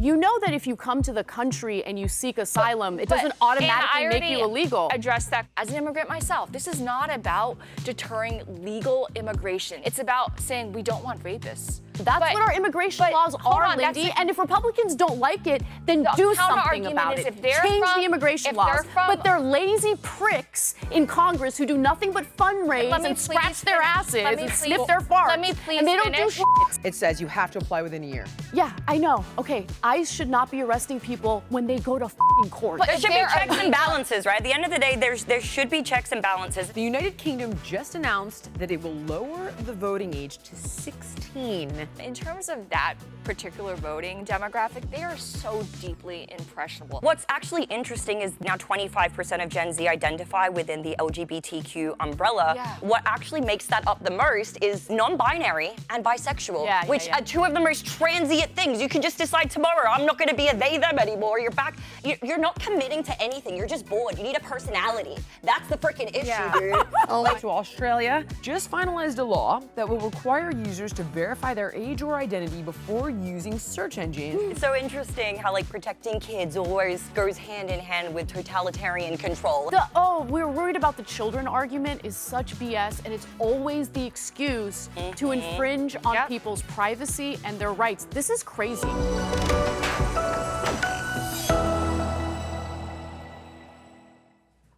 You know that if you come to the country and you seek asylum, it doesn't automatically make you illegal. Address that as an immigrant myself. This is not about deterring legal immigration. It's about saying we don't want rapists. That's what our immigration laws are, Lindy. And if Republicans don't like it, then do something about it. Change the immigration laws. But they're lazy pricks in Congress who do nothing but fundraise and scratch their asses and sniff their farts. Let me please and they don't do shit. It says you have to apply within a year. Yeah, I know. Okay, ICE should not be arresting people when they go to f***ing court. But there should be checks and balances, right? At the end of the day, there should be checks and balances. The United Kingdom just announced that it will lower the voting age to 16. In terms of that particular voting demographic, they are so deeply impressionable. What's actually interesting is now 25% of Gen Z identify within the LGBTQ umbrella. Yeah. What actually makes that up the most is non-binary and bisexual, which are two of the most transient things. You can just decide tomorrow, I'm not going to be a they, them anymore. You're back. You're not committing to anything. You're just bored. You need a personality. That's the freaking issue, dude. To Australia just finalized a law that will require users to verify their age or identity before using search engines. It's so interesting how protecting kids always goes hand in hand with totalitarian control. We're worried about the children argument is such BS, and it's always the excuse to infringe on people's privacy and their rights. This is crazy.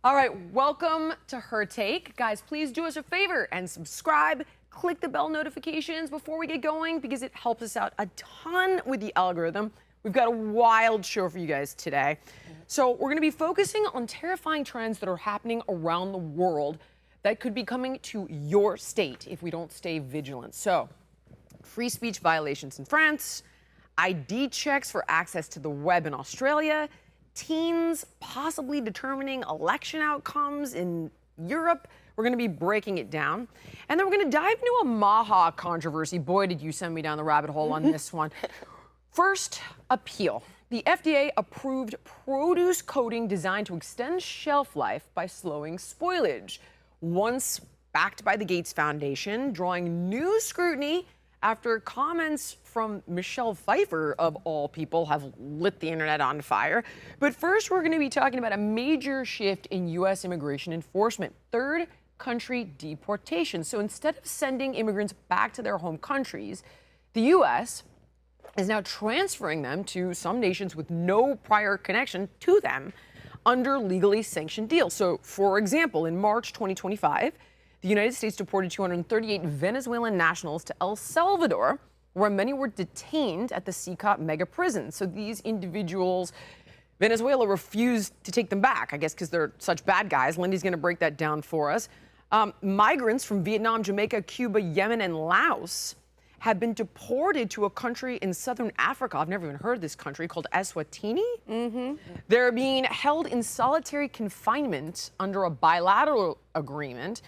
All right, welcome to Her Take. Guys, please do us a favor and subscribe. Click the bell notifications before we get going because it helps us out a ton with the algorithm. We've got a wild show for you guys today. So we're going to be focusing on terrifying trends that are happening around the world that could be coming to your state if we don't stay vigilant. So, free speech violations in France, ID checks for access to the web in Australia, teens possibly determining election outcomes in Europe. We're going to be breaking it down. And then we're going to dive into a Maha controversy. Boy, did you send me down the rabbit hole on this one. First, Apeel. The FDA approved produce coating designed to extend shelf life by slowing spoilage. Once backed by the Gates Foundation, drawing new scrutiny after comments from Michelle Pfeiffer, of all people, have lit the internet on fire. But first, we're going to be talking about a major shift in U.S. immigration enforcement. Third country deportation. So instead of sending immigrants back to their home countries, the U.S. is now transferring them to some nations with no prior connection to them under legally sanctioned deals. So, for example, in March 2025, the United States deported 238 Venezuelan nationals to El Salvador, where many were detained at the CCOT mega prison. So these individuals, Venezuela refused to take them back, I guess because they're such bad guys. Lindy's going to break that down for us. Migrants from Vietnam, Jamaica, Cuba, Yemen, and Laos have been deported to a country in southern Africa. I've never even heard of this country, called Eswatini. They're being held in solitary confinement under a bilateral agreement.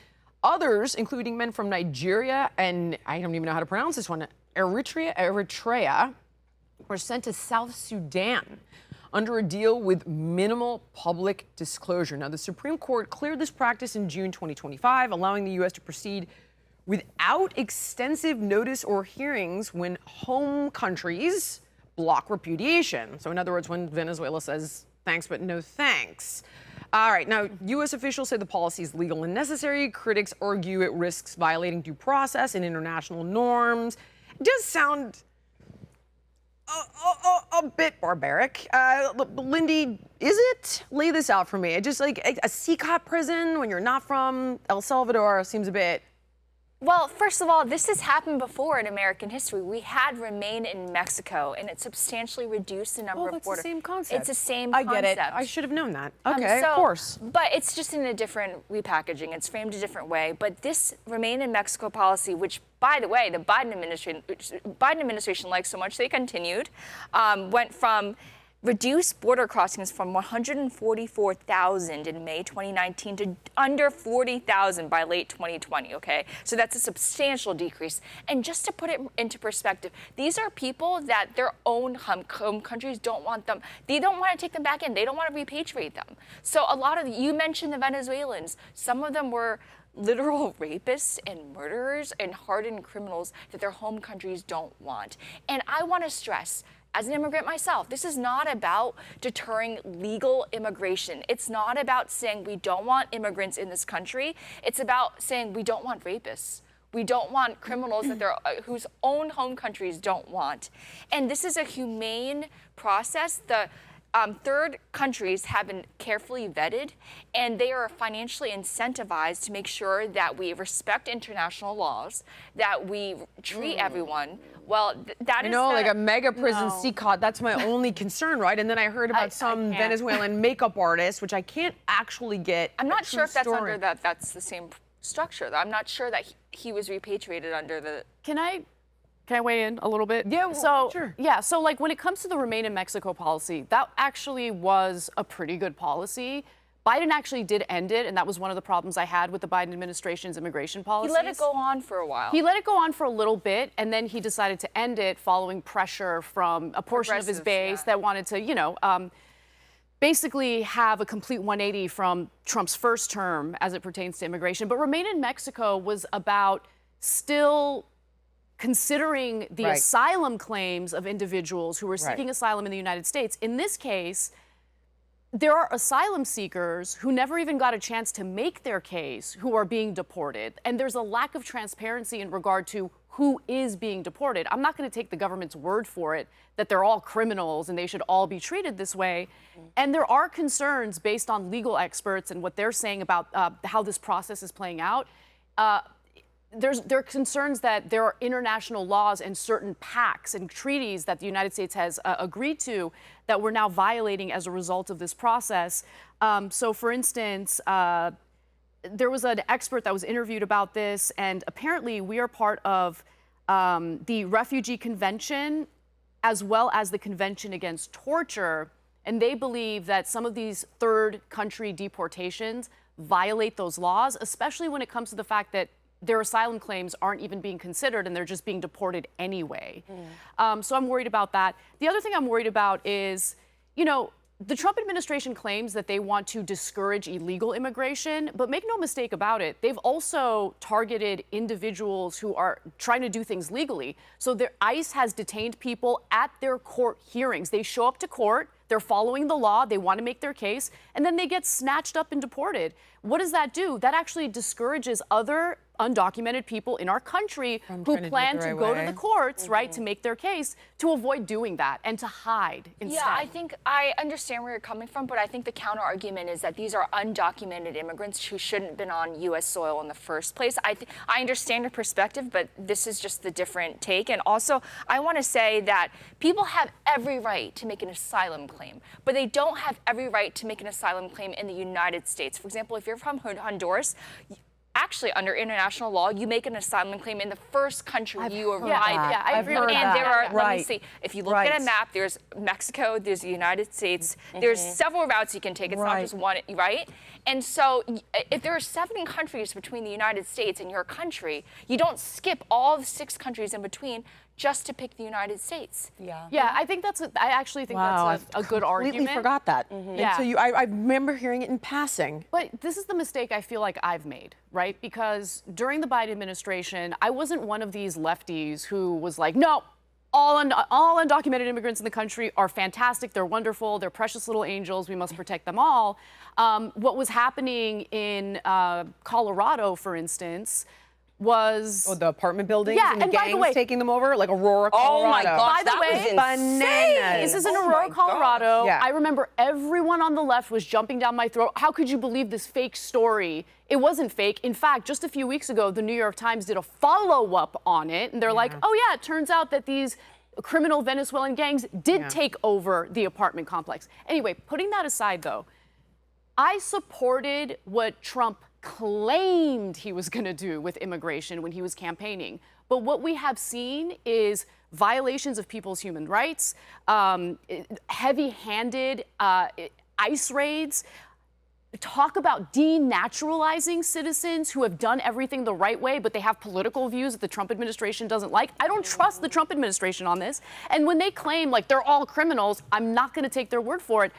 Others, including men from Nigeria and I don't even know how to pronounce this one, Eritrea, were sent to South Sudan under a deal with minimal public disclosure. Now, the Supreme Court cleared this practice in June 2025, allowing the U.S. to proceed without extensive notice or hearings when home countries block repudiation. So in other words, when Venezuela says thanks but no thanks. All right, now, U.S. officials say the policy is legal and necessary. Critics argue it risks violating due process and international norms. It does sound a bit barbaric. Lindy, is it? Lay this out for me. It just a CCOT prison when you're not from El Salvador seems a bit... Well, first of all, this has happened before in American history. We had Remain in Mexico, and it substantially reduced the number of border... Oh, that's the same concept. It's the same concept. I get it. I should have known that. Okay, of course. But it's just in a different repackaging. It's framed a different way. But this Remain in Mexico policy, which, by the way, the Biden administration likes so much, they continued, went from reduced border crossings from 144,000 in May 2019 to under 40,000 by late 2020, okay? So that's a substantial decrease. And just to put it into perspective, these are people that their own home countries don't want them. They don't want to take them back in. They don't want to repatriate them. So a lot of, you mentioned the Venezuelans. Some of them were literal rapists and murderers and hardened criminals that their home countries don't want. And I want to stress, as an immigrant myself, this is not about deterring legal immigration. It's not about saying we don't want immigrants in this country. It's about saying we don't want rapists. We don't want criminals that whose own home countries don't want. And this is a humane process. The third countries have been carefully vetted, and they are financially incentivized to make sure that we respect international laws, that we treat everyone well. That is like a mega prison CCOT. That's my only concern, right? And then I heard about some Venezuelan makeup artist, which I can't actually get. I'm not sure if that's under that's the same structure. I'm not sure that he was repatriated under the. Can I weigh in a little bit? Yeah, well, sure. Yeah, so like when it comes to the Remain in Mexico policy, that actually was a pretty good policy. Biden actually did end it, and that was one of the problems I had with the Biden administration's immigration policies. He let it go on for a while. He let it go on for a little bit, and then he decided to end it following pressure from a portion of his base that wanted to, basically have a complete 180 from Trump's first term as it pertains to immigration. But Remain in Mexico was about still considering the asylum claims of individuals who were seeking asylum in the United States. In this case, there are asylum seekers who never even got a chance to make their case who are being deported. And there's a lack of transparency in regard to who is being deported. I'm not going to take the government's word for it that they're all criminals and they should all be treated this way. And there are concerns based on legal experts and what they're saying about how this process is playing out. There are concerns that there are international laws and certain pacts and treaties that the United States has agreed to that we're now violating as a result of this process. So, for instance, there was an expert that was interviewed about this, and apparently we are part of the Refugee Convention as well as the Convention Against Torture, and they believe that some of these third country deportations violate those laws, especially when it comes to the fact that their asylum claims aren't even being considered and they're just being deported anyway. So I'm worried about that. The other thing I'm worried about is, the Trump administration claims that they want to discourage illegal immigration, but make no mistake about it, they've also targeted individuals who are trying to do things legally. So ICE has detained people at their court hearings. They show up to court, they're following the law, they want to make their case, and then they get snatched up and deported. What does that do? That actually discourages other undocumented people in our country who plan to go to the courts, right, to make their case, to avoid doing that and to hide instead. Yeah, I think I understand where you're coming from, but I think the counter argument is that these are undocumented immigrants who shouldn't have been on U.S. soil in the first place. I understand your perspective, but this is just the different take. And also, I want to say that people have every right to make an asylum claim, but they don't have every right to make an asylum claim in the United States. For example, if you're from Honduras, actually, under international law, you make an asylum claim in the first country you arrive in. Yeah, I agree with that. And there are, let me see, if you look at a map, there's Mexico, there's the United States, there's several routes you can take. It's not just one, right? And so if there are 7 countries between the United States and your country, you don't skip all the 6 countries in between just to pick the United States. Yeah, I think I actually think that's a good argument. I completely forgot that. Yeah. So I remember hearing it in passing. But this is the mistake I feel like I've made, right? Because during the Biden administration, I wasn't one of these lefties who was like, no, all undocumented immigrants in the country are fantastic, they're wonderful, they're precious little angels, we must protect them all. What was happening in Colorado, for instance, was the apartment buildings and the gangs taking them over, like Aurora, Colorado. Oh my gosh, that was bananas. This is in Aurora, Colorado. Yeah. I remember everyone on the left was jumping down my throat. How could you believe this fake story? It wasn't fake. In fact, just a few weeks ago, the New York Times did a follow-up on it, and they're like, oh yeah, it turns out that these criminal Venezuelan gangs did take over the apartment complex. Anyway, putting that aside though, I supported what Trump claimed he was going to do with immigration when he was campaigning. But what we have seen is violations of people's human rights, heavy-handed ICE raids, talk about denaturalizing citizens who have done everything the right way, but they have political views that the Trump administration doesn't like. I don't trust the Trump administration on this. And when they claim like they're all criminals, I'm not going to take their word for it.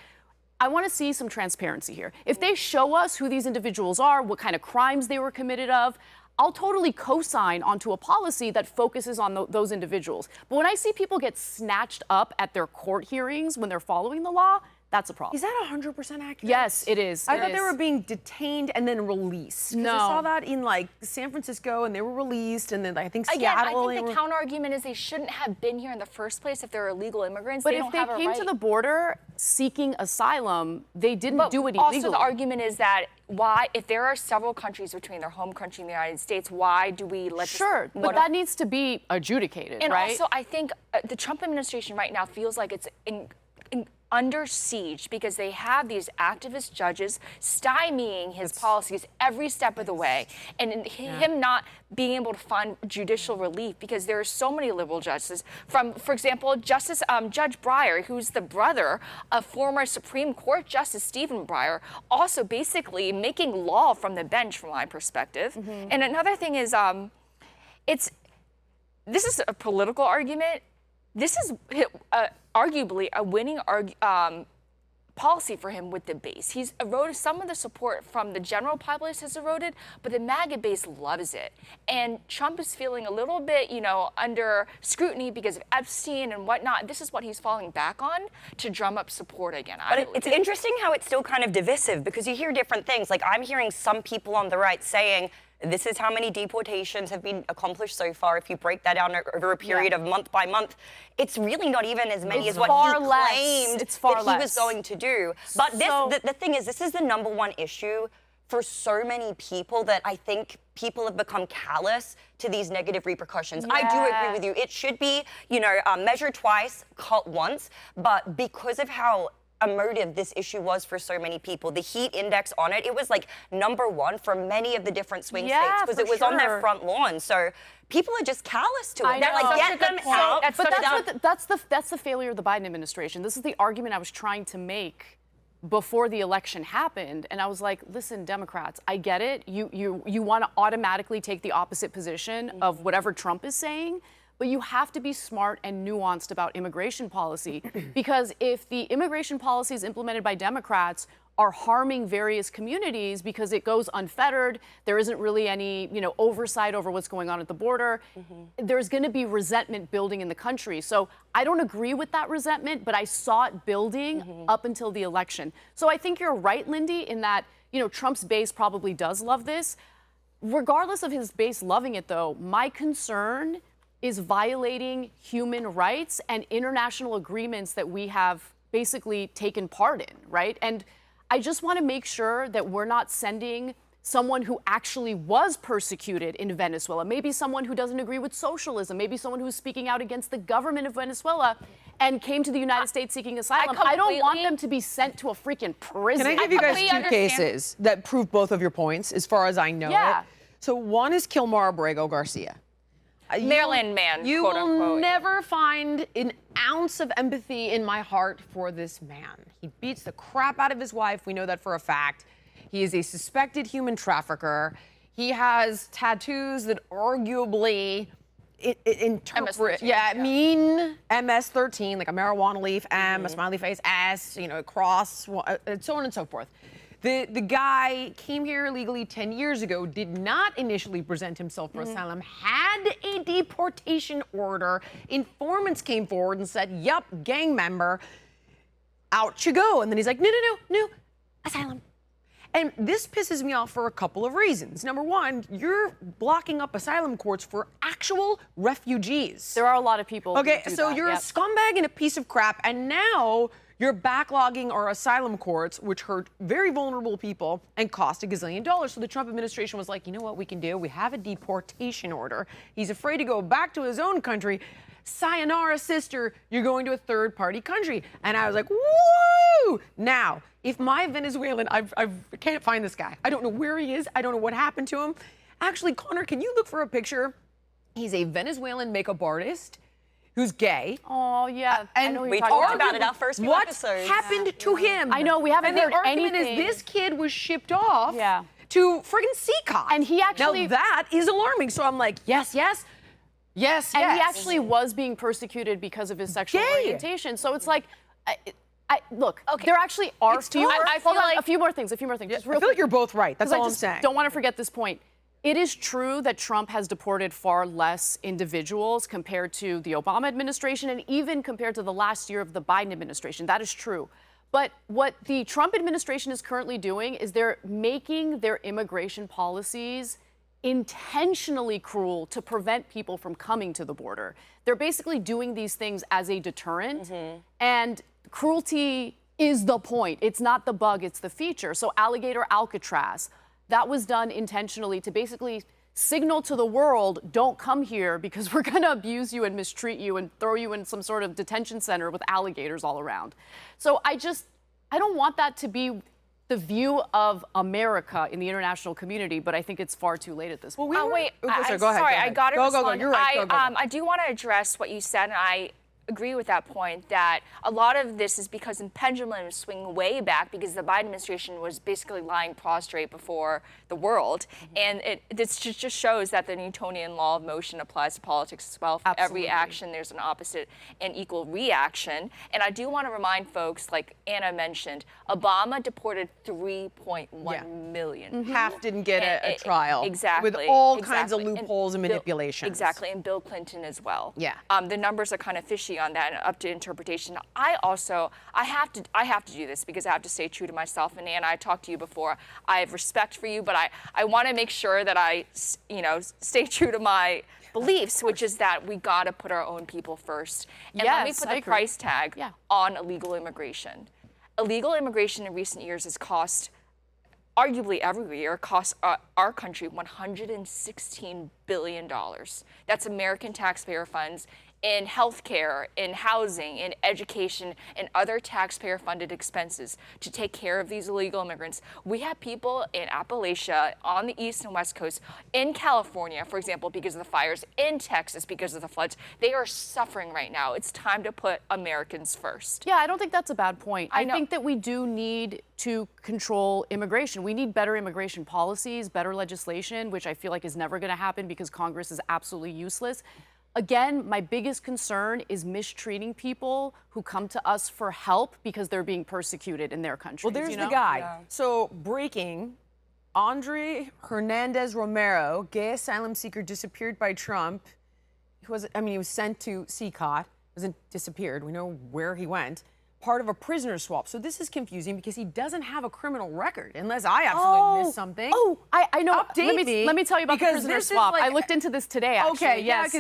I want to see some transparency here. If they show us who these individuals are, what kind of crimes they were committed of, I'll totally co-sign onto a policy that focuses on those individuals. But when I see people get snatched up at their court hearings when they're following the law, that's a problem. Is that 100% accurate? Yes, it is. I thought they were being detained and then released. No. I saw that in like San Francisco and they were released, and then I think Again, Seattle. I think the counter argument is they shouldn't have been here in the first place if they're illegal immigrants. But if they came to the border seeking asylum, they didn't do it illegally. Also, the argument is that why, if there are several countries between their home country and the United States, why do we let Sure, but that needs to be adjudicated, and right? And also, I think the Trump administration right now feels like it's under siege because they have these activist judges stymieing his policies every step of the way, and him not being able to find judicial relief because there are so many liberal judges. For example, Judge Breyer, who's the brother of former Supreme Court Justice Stephen Breyer, also basically making law from the bench, from my perspective. And another thing is, this is a political argument. This is arguably a winning policy for him with the base. He's eroded some of the support from the general populace has eroded, but the MAGA base loves it. And Trump is feeling a little bit, under scrutiny because of Epstein and whatnot. This is what he's falling back on to drum up support again. But it's interesting how it's still kind of divisive because you hear different things. Like I'm hearing some people on the right saying, this is how many deportations have been accomplished so far. If you break that down over a period of month by month, it's really not even as many as what he claimed that he was going to do. But the thing is, this is the #1 issue for so many people that I think people have become callous to these negative repercussions. I do agree with you. It should be, measured twice, cut once. But because of how emotive this issue was for so many people, the heat index on it, it was like #1 for many of the different swing states because it was on their front lawn. So people are just callous to it. They're like, get them out. But that's the failure of the Biden administration. This is the argument I was trying to make before the election happened, and I was like, listen, Democrats, I get it. You want to automatically take the opposite position of whatever Trump is saying, but you have to be smart and nuanced about immigration policy because if the immigration policies implemented by Democrats are harming various communities because it goes unfettered, there isn't really any, oversight over what's going on at the border, there's going to be resentment building in the country. So I don't agree with that resentment, but I saw it building up until the election. So I think you're right, Lindy, in that, Trump's base probably does love this. Regardless of his base loving it, though, my concern is violating human rights and international agreements that we have basically taken part in, right? And I just want to make sure that we're not sending someone who actually was persecuted in Venezuela, maybe someone who doesn't agree with socialism, maybe someone who's speaking out against the government of Venezuela and came to the United States seeking asylum. I don't want them to be sent to a freaking prison. Can I give you guys two cases that prove both of your points, as far as I know it? So one is Kilmar Abrego Garcia. Maryland man, you quote unquote. will never find an ounce of empathy in my heart for this man. He beats the crap out of his wife. We know that for a fact. He is a suspected human trafficker. He has tattoos that arguably interpret, mean MS-13, like a marijuana leaf, M, a smiley face, S, a cross, and so on and so forth. The guy came here illegally 10 years ago, did not initially present himself for asylum, had a deportation order. Informants came forward and said, yup, gang member, out you go. And then he's like, no, asylum. And this pisses me off for a couple of reasons. Number one, you're blocking up asylum courts for actual refugees. There are a lot of people who do so that, you're a scumbag and a piece of crap, and now you're backlogging our asylum courts, which hurt very vulnerable people and cost $1 gazillion. So the Trump administration was like, you know what we can do? We have a deportation order. He's afraid to go back to his own country. Sayonara, sister, you're going to a third-party country. And I was like, woo! Now, if my Venezuelan, I can't find this guy. I don't know where he is. I don't know what happened to him. Actually, Connor, can you look for a picture? He's a Venezuelan makeup artist who's gay. Oh, yeah. And we talked about it our first few episodes. What happened to him? I know, we haven't heard anything. And the argument is this kid was shipped off to friggin' CCOT. And he actually... Now that is alarming. So I'm like, yes. And he actually was being persecuted because of his sexual orientation. So it's like... look, there actually are fewer. I feel like a few more things. Just real I feel like you're both right. That's all I'm saying. Don't want to forget this point. It is true that Trump has deported far less individuals compared to the Obama administration and even compared to the last year of the Biden administration. That is true. But what the Trump administration is currently doing is they're making their immigration policies intentionally cruel to prevent people from coming to the border. They're basically doing these things as a deterrent, and cruelty is the point. It's not the bug, it's the feature. So Alligator Alcatraz, that was done intentionally to basically signal to the world, don't come here because we're going to abuse you and mistreat you and throw you in some sort of detention center with alligators all around. So I don't want that to be the view of America in the international community, but I think it's far too late at this point. Well, wait, go ahead. Sorry, I got to respond. Go. You're right. Go. I do want to address what you said, and I agree with that point that a lot of this is because the pendulum is swinging way back because the Biden administration was basically lying prostrate before the world. And this just shows that the Newtonian law of motion applies to politics as well. For every action, there's an opposite and equal reaction. And I do want to remind folks, like Anna mentioned, Obama deported 3.1 million. Half didn't get a trial. Exactly. With all kinds of loopholes and manipulations. Exactly. And Bill Clinton as well. Yeah. The numbers are kind of fishy on that and up to interpretation. I have to do this because I have to stay true to myself. And Anna, I talked to you before. I have respect for you, but I want to make sure that I, stay true to my beliefs, which is that we got to put our own people first. And let me put the price tag on illegal immigration. Illegal immigration in recent years has cost, arguably every year, costs our country $116 billion. That's American taxpayer funds in healthcare, in housing, in education, and other taxpayer-funded expenses to take care of these illegal immigrants. We have people in Appalachia, on the East and West Coast, in California, for example, because of the fires, in Texas because of the floods. They are suffering right now. It's time to put Americans first. Yeah, I don't think that's a bad point. I think that we do need to control immigration. We need better immigration policies, better legislation, which I feel like is never going to happen because Congress is absolutely useless. Again, my biggest concern is mistreating people who come to us for help because they're being persecuted in their countries. Well, there's the guy. Yeah. So, breaking, Andre Hernandez Romero, gay asylum seeker, disappeared by Trump. He was sent to CCOT, wasn't disappeared. We know where he went. Part of a prisoner swap. So this is confusing because he doesn't have a criminal record, unless I absolutely missed something. I know. Update let me tell you about the prisoner swap. I looked into this today, actually. Okay, yes.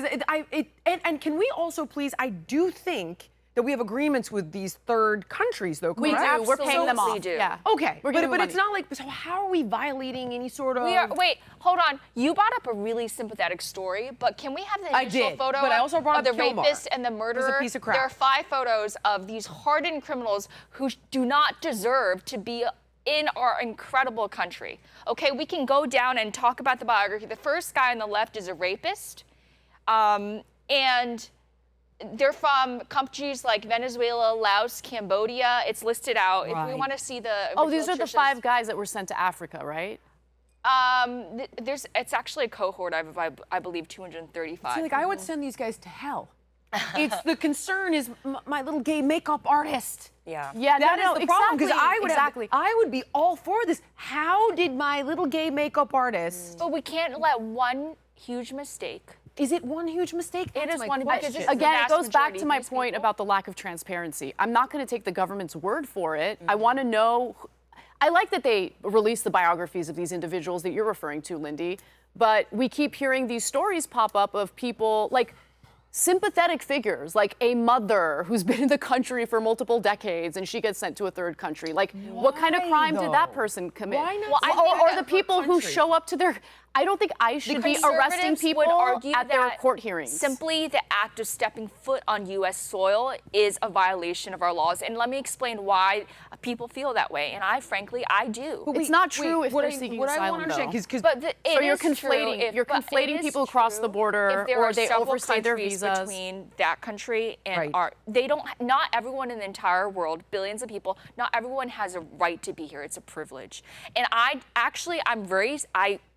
And can we also please, I do think that we have agreements with these third countries, though, correct? We do. We're paying them off. Do. Yeah. Okay, but it's not like, so how are we violating any sort of... Wait, hold on. You brought up a really sympathetic story, but can we have the initial photo but I also brought of the Kilmar. rapist and the murderer? He's a piece of crap. There are 5 photos of these hardened criminals who do not deserve to be in our incredible country. Okay, we can go down and talk about the biography. The first guy on the left is a rapist, and they're from countries like Venezuela, Laos, Cambodia. It's listed out. If we want to see the these are the 5 guys that were sent to Africa, right? It's actually a cohort of, I believe, 235. See, I would send these guys to hell. It's the concern is my little gay makeup artist. Yeah. Yeah, that is the problem, because I would be all for this. How did my little gay makeup artist? But we can't let one huge mistake. Is it one huge mistake? It is one because again, it goes back to my point about the lack of transparency. I'm not going to take the government's word for it. I want to know. I like that they release the biographies of these individuals that you're referring to, Lindy, but we keep hearing these stories pop up of people like sympathetic figures, like a mother who's been in the country for multiple decades and she gets sent to a third country. Like, what kind of crime did that person commit? Why not? Or the people who show up to their... I don't think I should be arresting people at their court hearings. Simply the act of stepping foot on U.S. soil is a violation of our laws. And let me explain why people feel that way. And frankly, I do. It's not true if they're seeking asylum, though. So you're conflating people across the border, or they overstay their visas. Between that country and not everyone in the entire world, billions of people, not everyone has a right to be here. It's a privilege. And I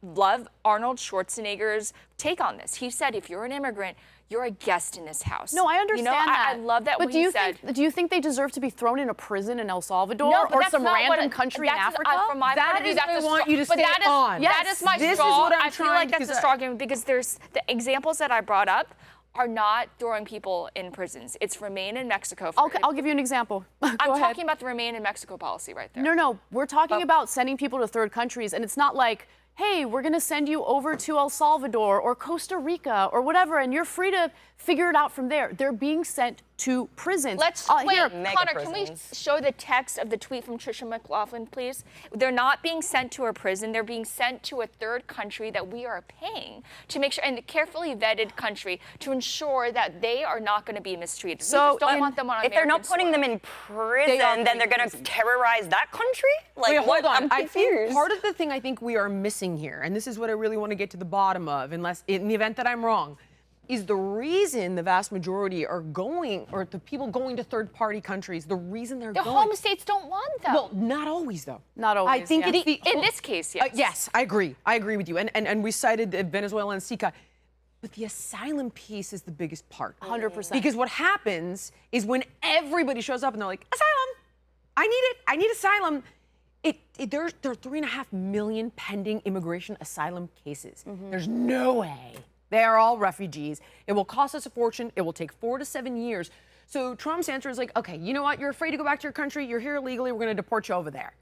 love Arnold Schwarzenegger's take on this. He said, if you're an immigrant, you're a guest in this house. No, I understand that. I love that. But do you think they deserve to be thrown in a prison in El Salvador or some random country in Africa? From my point of view, I want you to stay on. That is my this straw. Is what I'm I feel like that's a straw argument because there's the examples that I brought up are not throwing people in prisons. It's remain in Mexico. I'll give you an example. I'm talking about the remain in Mexico policy right there. No, we're talking about sending people to third countries, and it's not like, hey, we're going to send you over to El Salvador or Costa Rica or whatever, and you're free to figure it out from there. They're being sent to prisons. Let's wait, Connor, can we show the text of the tweet from Tricia McLaughlin, please? They're not being sent to a prison. They're being sent to a third country that we are paying to make sure, and a carefully vetted country to ensure that they are not going to be mistreated. So we just don't want them on if they're not putting them in prison, then they're going to terrorize that country? Like, wait, hold on. I'm confused. Part of the thing I think we are missing here, and this is what I really want to get to the bottom of, unless in the event that I'm wrong, is the reason the vast majority are going, or the people going to third-party countries, the reason they're going. Their home states don't want them. Well, not always, though. Not always. I think it's in this case, yes. Yes, I agree. I agree with you. And we cited Venezuela and Zika. But the asylum piece is the biggest part. 100%. Because what happens is when everybody shows up and they're like, asylum, I need it, I need asylum. There are 3.5 million pending immigration asylum cases. There's no way. They are all refugees. It will cost us a fortune. It will take 4 to 7 years. So Trump's answer is like, okay, you know what? You're afraid to go back to your country. You're here illegally. We're going to deport you over there.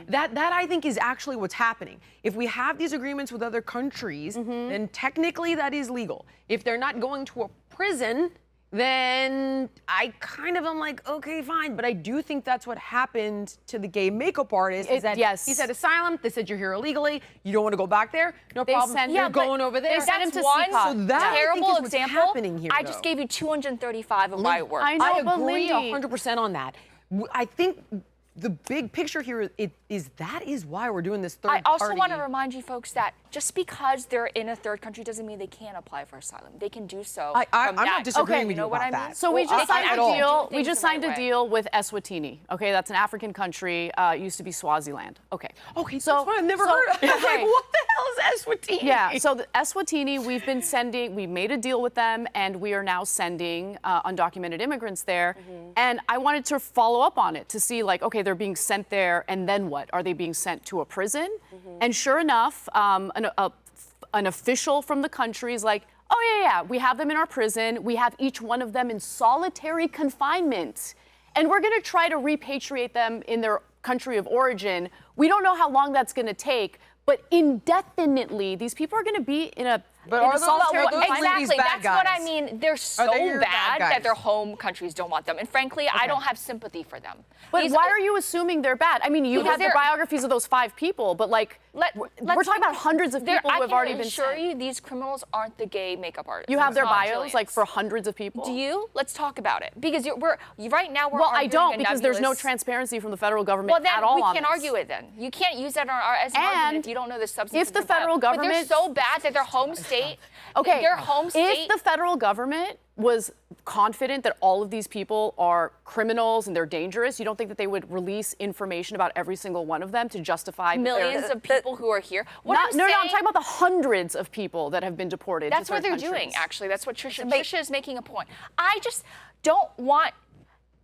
That I think is actually what's happening. If we have these agreements with other countries, then technically that is legal. If they're not going to a prison, then I kind of am like, okay, fine. But I do think that's what happened to the gay makeup artist. Is that yes. He said asylum. They said you're here illegally. You don't want to go back there. No problem. You're going over there. They sent him to one CPOC. So that terrible is example. happening here, I just gave you 235 of my work. I know, I but agree Lindy, 100% on that. I think the big picture here is that is why we're doing this third party. I also want to remind you folks that just because they're in a third country doesn't mean they can't apply for asylum. They can do so. I'm not disagreeing with you what about I mean? that. So we just signed a deal. We just signed a deal with Eswatini. Okay, that's an African country. It used to be Swaziland. Okay. Okay, so that's what I've never heard of. I was like, what the hell is Eswatini? Yeah. So the Eswatini, we've been sending. We made a deal with them, and we are now sending undocumented immigrants there. And I wanted to follow up on it to see, like, okay, they're being sent there, and then what? Are they being sent to a prison? And sure enough, an official from the country is like, oh, yeah, we have them in our prison. We have each one of them in solitary confinement. And we're going to try to repatriate them in their country of origin. We don't know how long that's going to take, but indefinitely, these people are going to be in a solitary confinement. Exactly, that's what I mean. They're so bad that their home countries don't want them. And frankly, I don't have sympathy for them. But why are you assuming they're bad? I mean, you have the biographies of those 5 people, but like, we're talking about hundreds of people who have already been sent. I can assure you, these criminals aren't the gay makeup artists. You have their bios, like, for hundreds of people? Do you? Let's talk about it. Because right now we're Well, I don't, because there's no transparency from the federal government at all on this. Well, then we can't argue it then. You can't use that as an argument if you don't know the substance if the federal government... But they're so bad that their home state... Okay, their home state... If the federal government was confident that all of these people are criminals and they're dangerous, you don't think that they would release information about every single one of them to justify millions of people who are here? No, I'm talking about the hundreds of people that have been deported. That's what they're doing, actually. That's what Tricia is making a point. I just don't want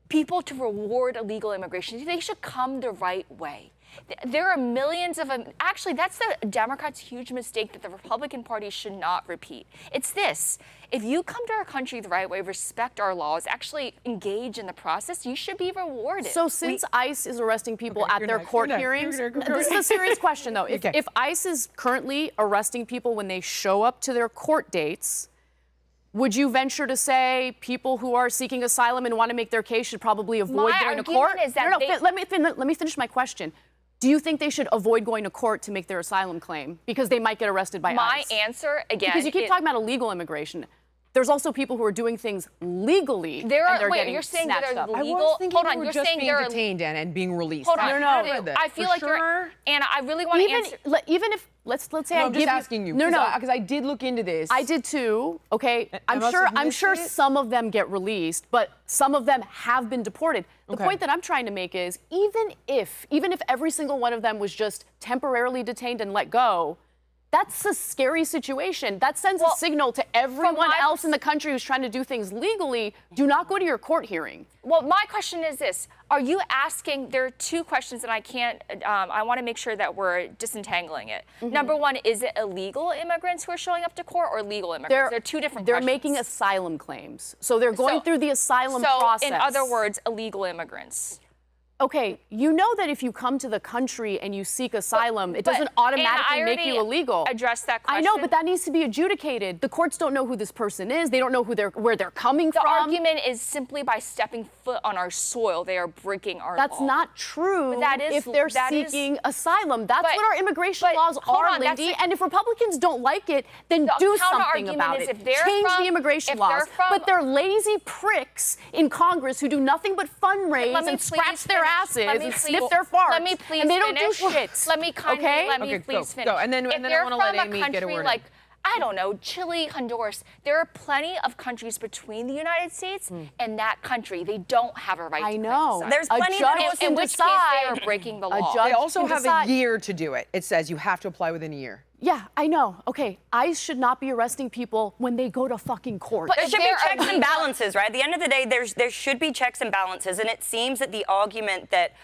people to reward illegal immigration. They should come the right way. There are millions of them. Actually, that's the Democrats' huge mistake that the Republican Party should not repeat. It's this. If you come to our country the right way, respect our laws, actually engage in the process, you should be rewarded. So since ICE is arresting people at their court hearings, this is a serious question, though. If ICE is currently arresting people when they show up to their court dates, would you venture to say people who are seeking asylum and want to make their case should probably avoid going to court? Is that let me finish my question. Do you think they should avoid going to court to make their asylum claim because they might get arrested by ICE? My answer, again... Because you keep talking about illegal immigration. There's also people who are doing things legally. You're saying that they're legal? I was thinking Hold on, they were you're just saying being they're detained and being released. Hold on, no. I feel like you're... Anna, I really want to answer... Even if... Let's say I'm just asking you. Because I did look into this. I did too. Okay, I'm sure some of them get released, but some of them have been deported. The point that I'm trying to make is even if every single one of them was just temporarily detained and let go, That's a scary situation. That sends a signal to everyone else in the country who's trying to do things legally. Do not go to your court hearing. Well, my question is this. Are you asking, there are two questions that I can't, I want to make sure that we're disentangling it. Number one, is it illegal immigrants who are showing up to court or legal immigrants? They're two different questions. They're making asylum claims. So they're going through the asylum process. So in other words, illegal immigrants. Okay, you know that if you come to the country and you seek asylum, it doesn't automatically make you illegal. Address that question. I know, but that needs to be adjudicated. The courts don't know who this person is. They don't know where they're coming from. The argument is simply by stepping foot on our soil, they are breaking our law. That's not true. But that is, if they're seeking asylum. That's what our immigration laws are, Lindy. And if Republicans don't like it, then do something about it. Change the immigration laws. But they're lazy pricks in Congress who do nothing but fundraise and scratch their asses and sniff their farts. Let me please and they don't finish. do shit. Let me please finish. Go. And then I want to let Amy get a word in. I don't know, Chile, Honduras. There are plenty of countries between the United States and that country. They don't have a right to know. There's plenty in which case they are breaking the law. They also have a year to do it. It says you have to apply within a year. Yeah, I know. Okay, ICE should not be arresting people when they go to fucking court. But there should be checks and balances, right? At the end of the day, there should be checks and balances, and it seems that the argument that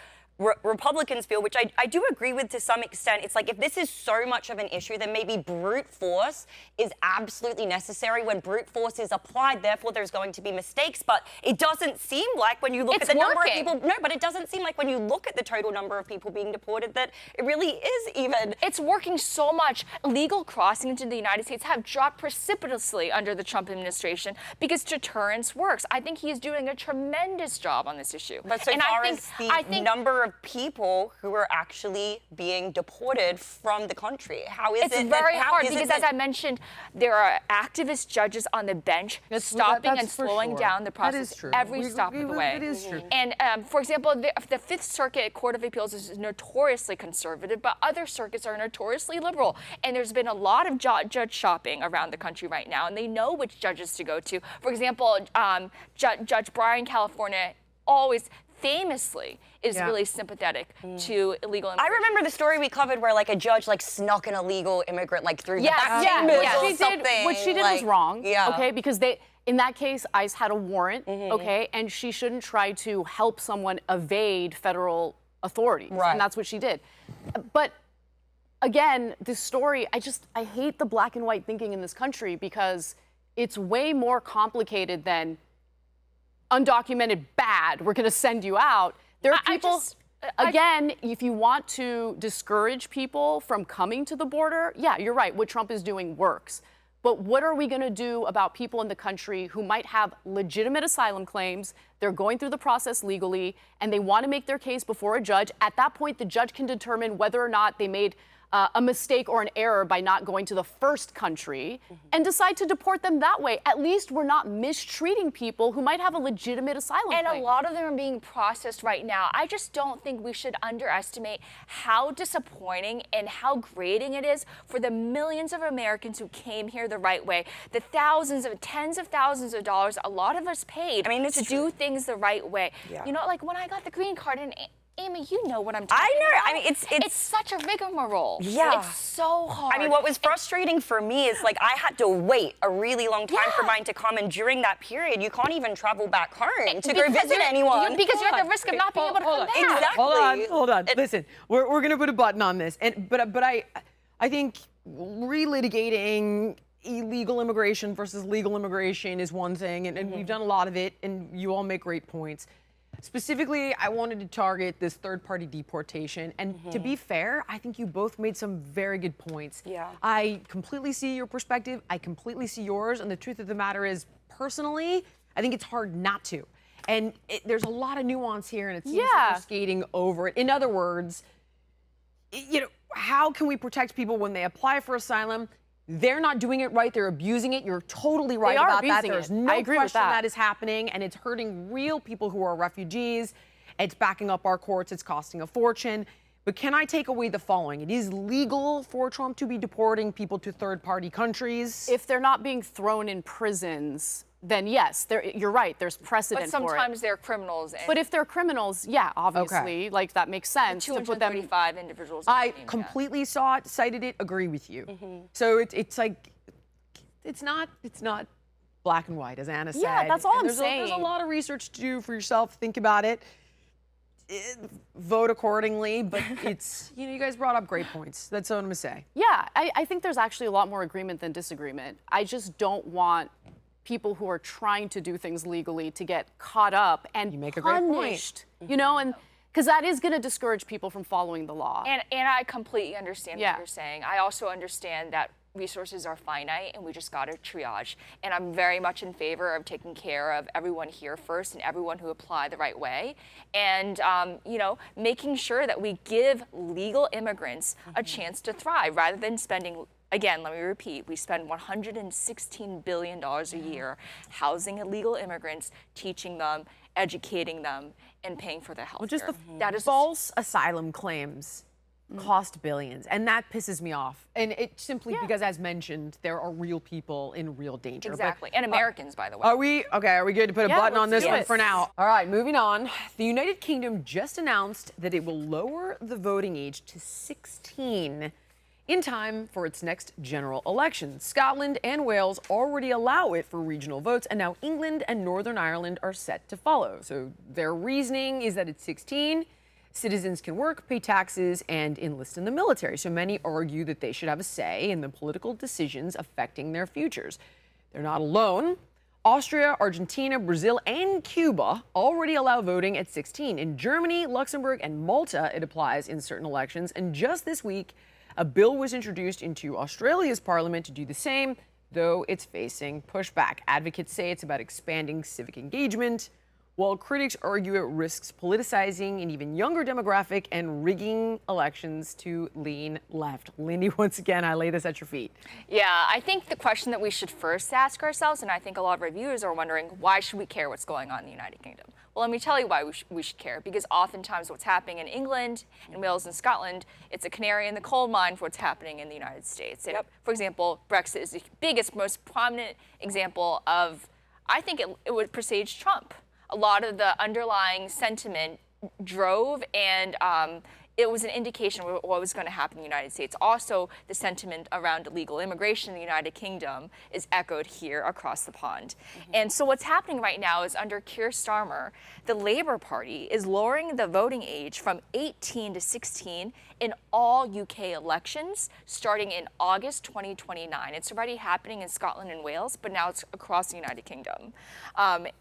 Republicans feel, which I do agree with to some extent, it's like if this is so much of an issue, then maybe brute force is absolutely necessary. When brute force is applied, therefore there's going to be mistakes. But it doesn't seem like when you look at the number of people, but it doesn't seem like when you look at the total number of people being deported that it really is even. It's working so much. Illegal crossing into the United States have dropped precipitously under the Trump administration because deterrence works. I think he is doing a tremendous job on this issue. But so far as the number of people who are actually being deported from the country, how is it? It's very hard because, as I mentioned, there are activist judges on the bench stopping and slowing down the process every stop of the way. It is true. And for example, the Fifth Circuit Court of Appeals is notoriously conservative, but other circuits are notoriously liberal. And there's been a lot of judge shopping around the country right now, and they know which judges to go to. For example, Judge Breyer in California always famously is really sympathetic to illegal immigration. I remember the story we covered where like a judge like snuck an illegal immigrant like through the back chambers or something. What she did was wrong, okay, because in that case, ICE had a warrant, okay, and she shouldn't try to help someone evade federal authorities, and that's what she did. But again, this story, I hate the black and white thinking in this country because it's way more complicated than undocumented bad, we're going to send you out. There are people, again, if you want to discourage people from coming to the border, yeah, you're right, what Trump is doing works. But what are we going to do about people in the country who might have legitimate asylum claims, they're going through the process legally, and they want to make their case before a judge? At that point, the judge can determine whether or not they made a mistake or an error by not going to the first country and decide to deport them that way. At least we're not mistreating people who might have a legitimate asylum claim. And a lot of them are being processed right now. I just don't think we should underestimate how disappointing and how grating it is for the millions of Americans who came here the right way. The tens of thousands of dollars a lot of us paid to do things the right way. Yeah. You know, like when I got the green card, and Amy, you know what I'm talking about. I mean, it's such a rigmarole. Yeah. It's so hard. I mean, what was frustrating for me is like I had to wait a really long time for mine to come, and during that period, you can't even travel back home to go visit anyone. Because you're at the risk of not being able to come back. Exactly. Hold on. Listen, we're going to put a button on this, but I think relitigating illegal immigration versus legal immigration is one thing, and we've done a lot of it, and you all make great points. Specifically, I wanted to target this third-party deportation. And to be fair, I think you both made some very good points. Yeah. I completely see your perspective. I completely see yours. And the truth of the matter is, personally, I think it's hard not to. And there's a lot of nuance here, and it seems like we're skating over it. In other words, you know, how can we protect people when they apply for asylum? They're not doing it right. They're abusing it. You're totally right about that. There's no question that is happening, and it's hurting real people who are refugees. It's backing up our courts. It's costing a fortune. But can I take away the following? It is legal for Trump to be deporting people to third-party countries. If they're not being thrown in prisons then yes, you're right. There's precedent for it. But sometimes they're criminals. But if they're criminals, yeah, obviously, like that makes sense. 235 individuals. I completely saw it, cited it, agree with you. So it's like, it's not black and white, as Anna said. Yeah, that's all I'm saying. There's a lot of research to do for yourself. Think about it. Vote accordingly, but it's, you guys brought up great points. That's what I'm gonna say. Yeah, I think there's actually a lot more agreement than disagreement. I just don't want people who are trying to do things legally to get caught up and you make a punished, great point. you know, and because that is going to discourage people from following the law. And I completely understand what you're saying. I also understand that resources are finite and we just got to triage. And I'm very much in favor of taking care of everyone here first and everyone who apply the right way. And, making sure that we give legal immigrants a chance to thrive rather than spending. Again, let me repeat, we spend $116 billion a year housing illegal immigrants, teaching them, educating them, and paying for their health care. Just the false asylum claims cost billions, and that pisses me off. And it's simply because, as mentioned, there are real people in real danger. Exactly, and Americans, by the way. Are we good to put a button on this one for now? All right, moving on. The United Kingdom just announced that it will lower the voting age to 16 in time for its next general election. Scotland and Wales already allow it for regional votes, and now England and Northern Ireland are set to follow. So their reasoning is that at 16, citizens can work, pay taxes, and enlist in the military. So many argue that they should have a say in the political decisions affecting their futures. They're not alone. Austria, Argentina, Brazil, and Cuba already allow voting at 16. In Germany, Luxembourg, and Malta, it applies in certain elections. And just this week, a bill was introduced into Australia's parliament to do the same, though it's facing pushback. Advocates say it's about expanding civic engagement, while critics argue it risks politicizing an even younger demographic and rigging elections to lean left. Lindy, once again, I lay this at your feet. Yeah, I think the question that we should first ask ourselves, and I think a lot of our viewers are wondering, why should we care what's going on in the United Kingdom? Well, let me tell you why we should care, because oftentimes what's happening in England and Wales and Scotland, it's a canary in the coal mine for what's happening in the United States. Yep. For example, Brexit is the biggest, most prominent example of, I think it would presage Trump. A lot of the underlying sentiment drove and it was an indication of what was going to happen in the United States. Also, the sentiment around illegal immigration in the United Kingdom is echoed here across the pond. And so what's happening right now is under Keir Starmer, the Labour Party is lowering the voting age from 18 to 16 in all UK elections starting in August 2029. It's already happening in Scotland and Wales, but now it's across the United Kingdom.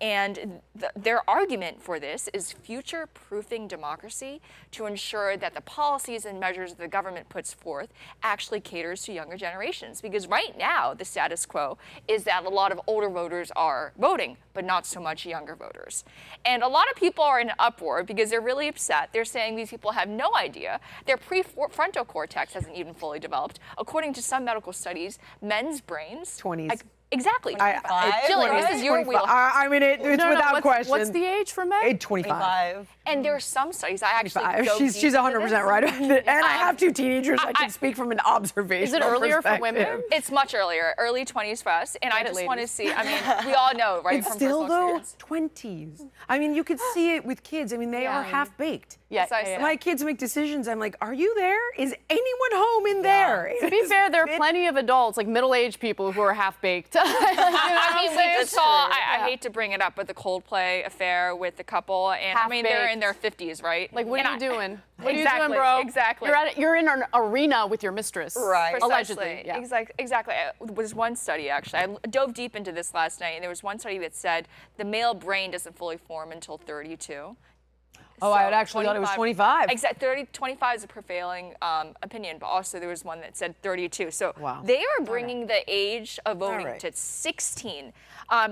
And their argument for this is future-proofing democracy to ensure that the policies and measures the government puts forth actually caters to younger generations. Because right now, the status quo is that a lot of older voters are voting, but not so much younger voters. And a lot of people are in an uproar because they're really upset. They're saying these people have no idea. Their prefrontal cortex hasn't even fully developed. According to some medical studies, men's brains... 20s. Exactly. Jillian, this is your wheel. I mean, it's without question. What's the age for men? 25. And there are some studies. I actually She's 100% right about it. And I have two teenagers. I can speak from an observation. Is it earlier for women? It's much earlier, early 20s for us. And I just want to see. I mean, we all know, right? It's still though 20s. I mean, you could see it with kids. I mean, they are half baked. Yes, my kids make decisions. I'm like, are you there? Is anyone home in there? To be fair, there are plenty of adults, like middle-aged people, who are half baked. I mean, we just saw, I hate to bring it up, but the Coldplay affair with the couple, and I mean, they're in their 50s, right? Like, what are you doing? What are you Exactly, doing, bro? exactly. You're in an arena with your mistress. Right. Allegedly. Yeah. Exactly. There was one study, actually. I dove deep into this last night, and there was one study that said the male brain doesn't fully form until 32. Oh, I had actually thought it was 25. Exactly. 25 is a prevailing opinion, but also there was one that said 32. So they are bringing the age of voting to 16.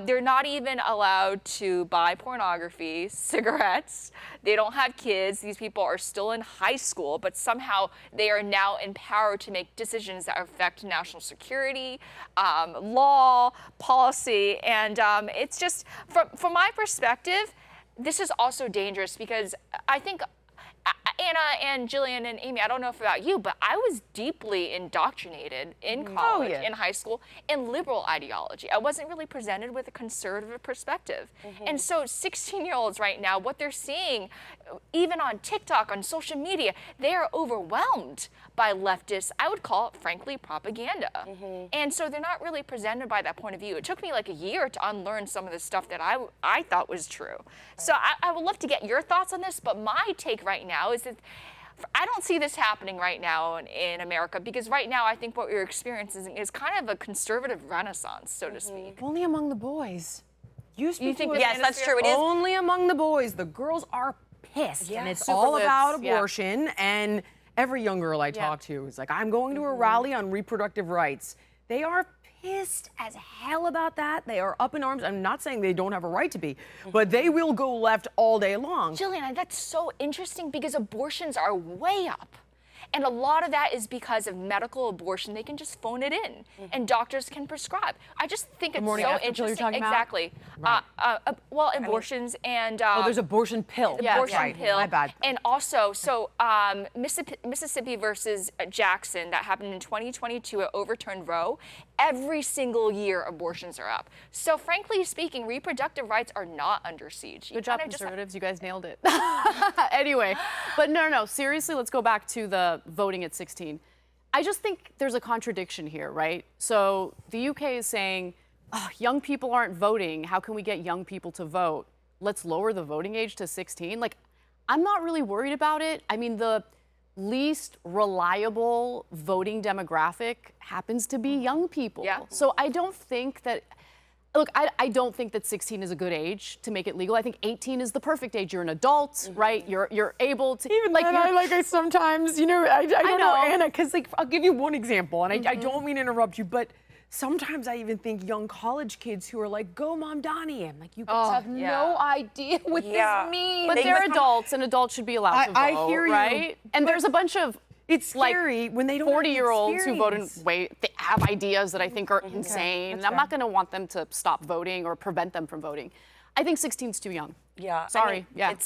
They're not even allowed to buy pornography, cigarettes. They don't have kids. These people are still in high school, but somehow they are now empowered to make decisions that affect national security, law, policy, and it's just, from my perspective, this is also dangerous because I think Anna and Jillian and Amy, I don't know if about you, but I was deeply indoctrinated in college, in high school, in liberal ideology. I wasn't really presented with a conservative perspective. And so 16-year-olds right now, what they're seeing, even on TikTok, on social media, they are overwhelmed by leftist, I would call it, frankly, propaganda. And so they're not really presented by that point of view. It took me like a year to unlearn some of the stuff that I thought was true. So I would love to get your thoughts on this, but my take right now is that I don't see this happening right now in America, because right now I think what we're experiencing is kind of a conservative renaissance, so to speak. Only among the boys. You think yes, that's true. It is only among the boys. The girls are pissed, and it's Super all libs, about abortion. And every young girl I talk to is like, I'm going to a rally on reproductive rights. They are pissed as hell about that. They are up in arms. I'm not saying they don't have a right to be, but they will go left all day long. Jillian, that's so interesting because abortions are way up. And a lot of that is because of medical abortion. They can just phone it in, and doctors can prescribe. I just think it's so interesting. You're talking exactly. about? Right. Well, abortions and there's abortion pill. Abortion pill. My bad. And also, so Mississippi versus Jackson, that happened in 2022, it overturned Roe. Every single year, abortions are up. So frankly speaking, reproductive rights are not under siege. Good job, conservatives. You guys nailed it. Anyway, but no, seriously, let's go back to the voting at 16. I just think there's a contradiction here, right? So the UK is saying, oh, young people aren't voting. How can we get young people to vote? Let's lower the voting age to 16. Like, I'm not really worried about it. I mean, the least reliable voting demographic happens to be young people. Yeah. So I don't think that, look, I don't think that 16 is a good age to make it legal. I think 18 is the perfect age. You're an adult, right? You're able to, even like, I sometimes, I don't know, Anna, because like, I'll give you one example, and I don't mean to interrupt you, but sometimes I even think young college kids who are like, go Mom Donnie. I'm like, you guys have no idea what this means. But they're adults, and adults should be allowed to vote, I hear you, right? And there's a bunch of it's scary when they don't 40-year-olds who vote in they have ideas that I think are insane. And I'm not going to want them to stop voting or prevent them from voting. I think 16's too young. Yeah. Sorry. I mean,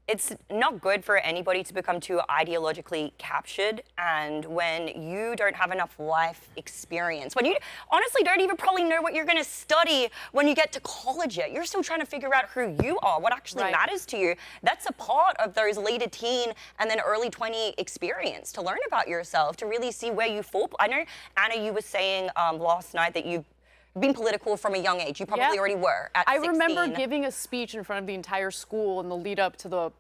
it's not good for anybody to become too ideologically captured, and when you don't have enough life experience, when you honestly don't even probably know what you're going to study when you get to college yet, you're still trying to figure out who you are, what actually matters to you. That's a part of those later teen and then early 20 experience, to learn about yourself, to really see where you fall. I know, Anna, you were saying last night that you've been political from a young age. You probably already were at 16. I remember giving a speech in front of the entire school in the lead up to the,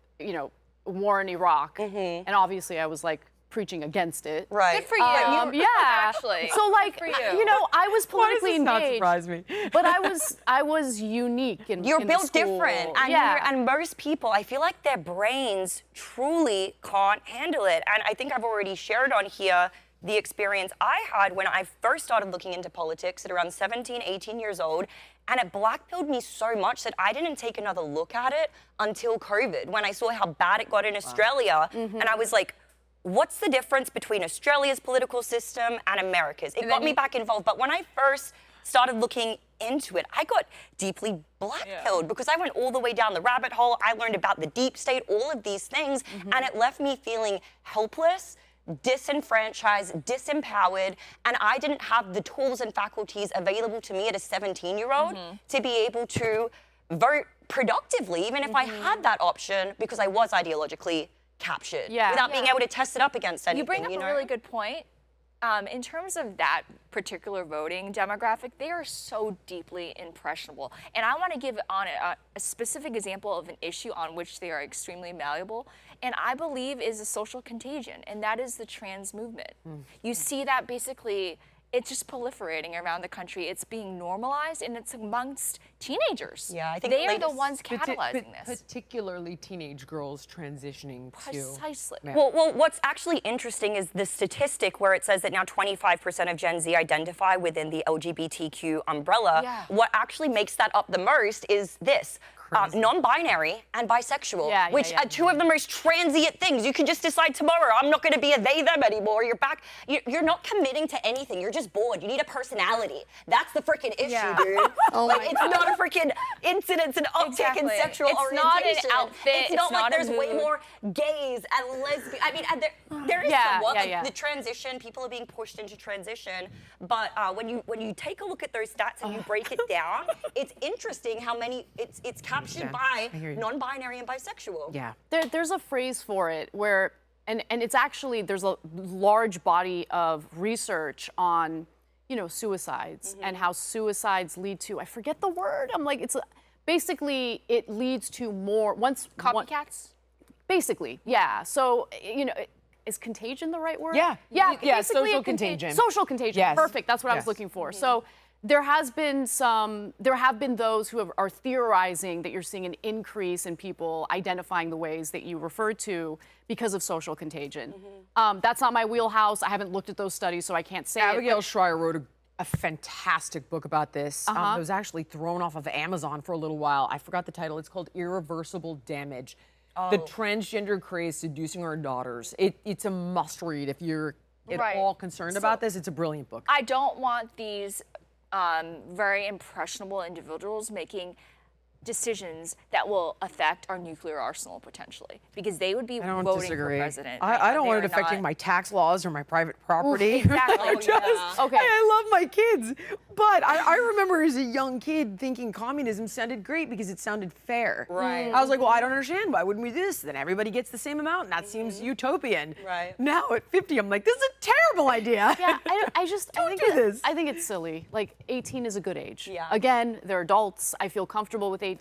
war in Iraq. And obviously I was like preaching against it. Right. Good for you. Yeah. Actually. So like, Good for you. I was politically Why does this engaged. not surprise me? But I was unique in You're in built the school. different, and and most people, I feel like their brains truly can't handle it. And I think I've already shared on here the experience I had when I first started looking into politics at around 17, 18 years old. And it blackpilled me so much that I didn't take another look at it until COVID, when I saw how bad it got in Australia. And I was like, what's the difference between Australia's political system and America's? It got me back involved. But when I first started looking into it, I got deeply blackpilled because I went all the way down the rabbit hole. I learned about the deep state, all of these things, and it left me feeling helpless, disenfranchised, disempowered, and I didn't have the tools and faculties available to me at a 17-year-old to be able to vote productively, even if I had that option, because I was ideologically captured without being able to test it up against anything. You bring up a really good point. In terms of that particular voting demographic, they are so deeply impressionable. And I want to give on a specific example of an issue on which they are extremely malleable, and I believe is a social contagion, and that is the trans movement. You see that basically, it's just proliferating around the country. It's being normalized, and it's amongst teenagers. Yeah, I think they are the ones catalyzing this. Particularly teenage girls transitioning Precisely. to. Well, what's actually interesting is the statistic where it says that now 25% of Gen Z identify within the LGBTQ umbrella. What actually makes that up the most is this. non-binary and bisexual, which are two of the most transient things. You can just decide tomorrow, I'm not going to be a they, them anymore. You're back. You're not committing to anything. You're just bored. You need a personality. That's the freaking issue, dude. It's not a freaking incidence and uptick in sexual orientation. It's not an outfit. It's not like there's way more gays and lesbians. I mean, there is somewhat the transition. People are being pushed into transition, but when you take a look at those stats and you break it down, it's interesting how many it's captured by non-binary and bisexual. Yeah. There's a phrase for it where, and it's actually, there's a large body of research on, suicides and how suicides lead to, I forget the word. I'm like, basically it leads to more, copycats? Basically, yeah. So, is contagion the right word? Yeah, social contagion. Social contagion, yes. Perfect, that's what I was looking for. So there have been those who are theorizing that you're seeing an increase in people identifying the ways that you referred to because of social contagion. That's not my wheelhouse. I haven't looked at those studies, so I can't say Abigail Schreier wrote a fantastic book about this. It was actually thrown off of Amazon for a little while. I forgot the title. It's called Irreversible Damage. The transgender craze seducing our daughters. It's a must read if you're at all concerned about this. It's a brilliant book. I don't want these very impressionable individuals making decisions that will affect our nuclear arsenal potentially, because they would be voting for president. I don't want it affecting my tax laws or my private property. Exactly. I love my kids, but I remember as a young kid thinking communism sounded great because it sounded fair. Right. I was like, well, I don't understand. Why wouldn't we do this? Then everybody gets the same amount, and that seems utopian. Right. Now at 50, I'm like, this is a terrible idea. Yeah, I think it's silly. Like 18 is a good age. Yeah. Again, they're adults. I feel comfortable with 18.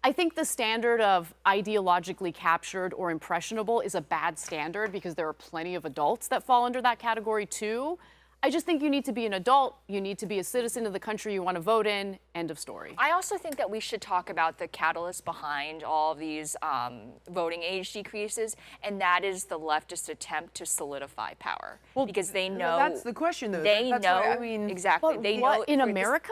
I think the standard of ideologically captured or impressionable is a bad standard because there are plenty of adults that fall under that category too. I just think you need to be an adult, you need to be a citizen of the country you want to vote in, end of story. I also think that we should talk about the catalyst behind all of these voting age decreases, and that is the leftist attempt to solidify power. Well, because they know... That's the question, though. They know, exactly. But they what, know in America?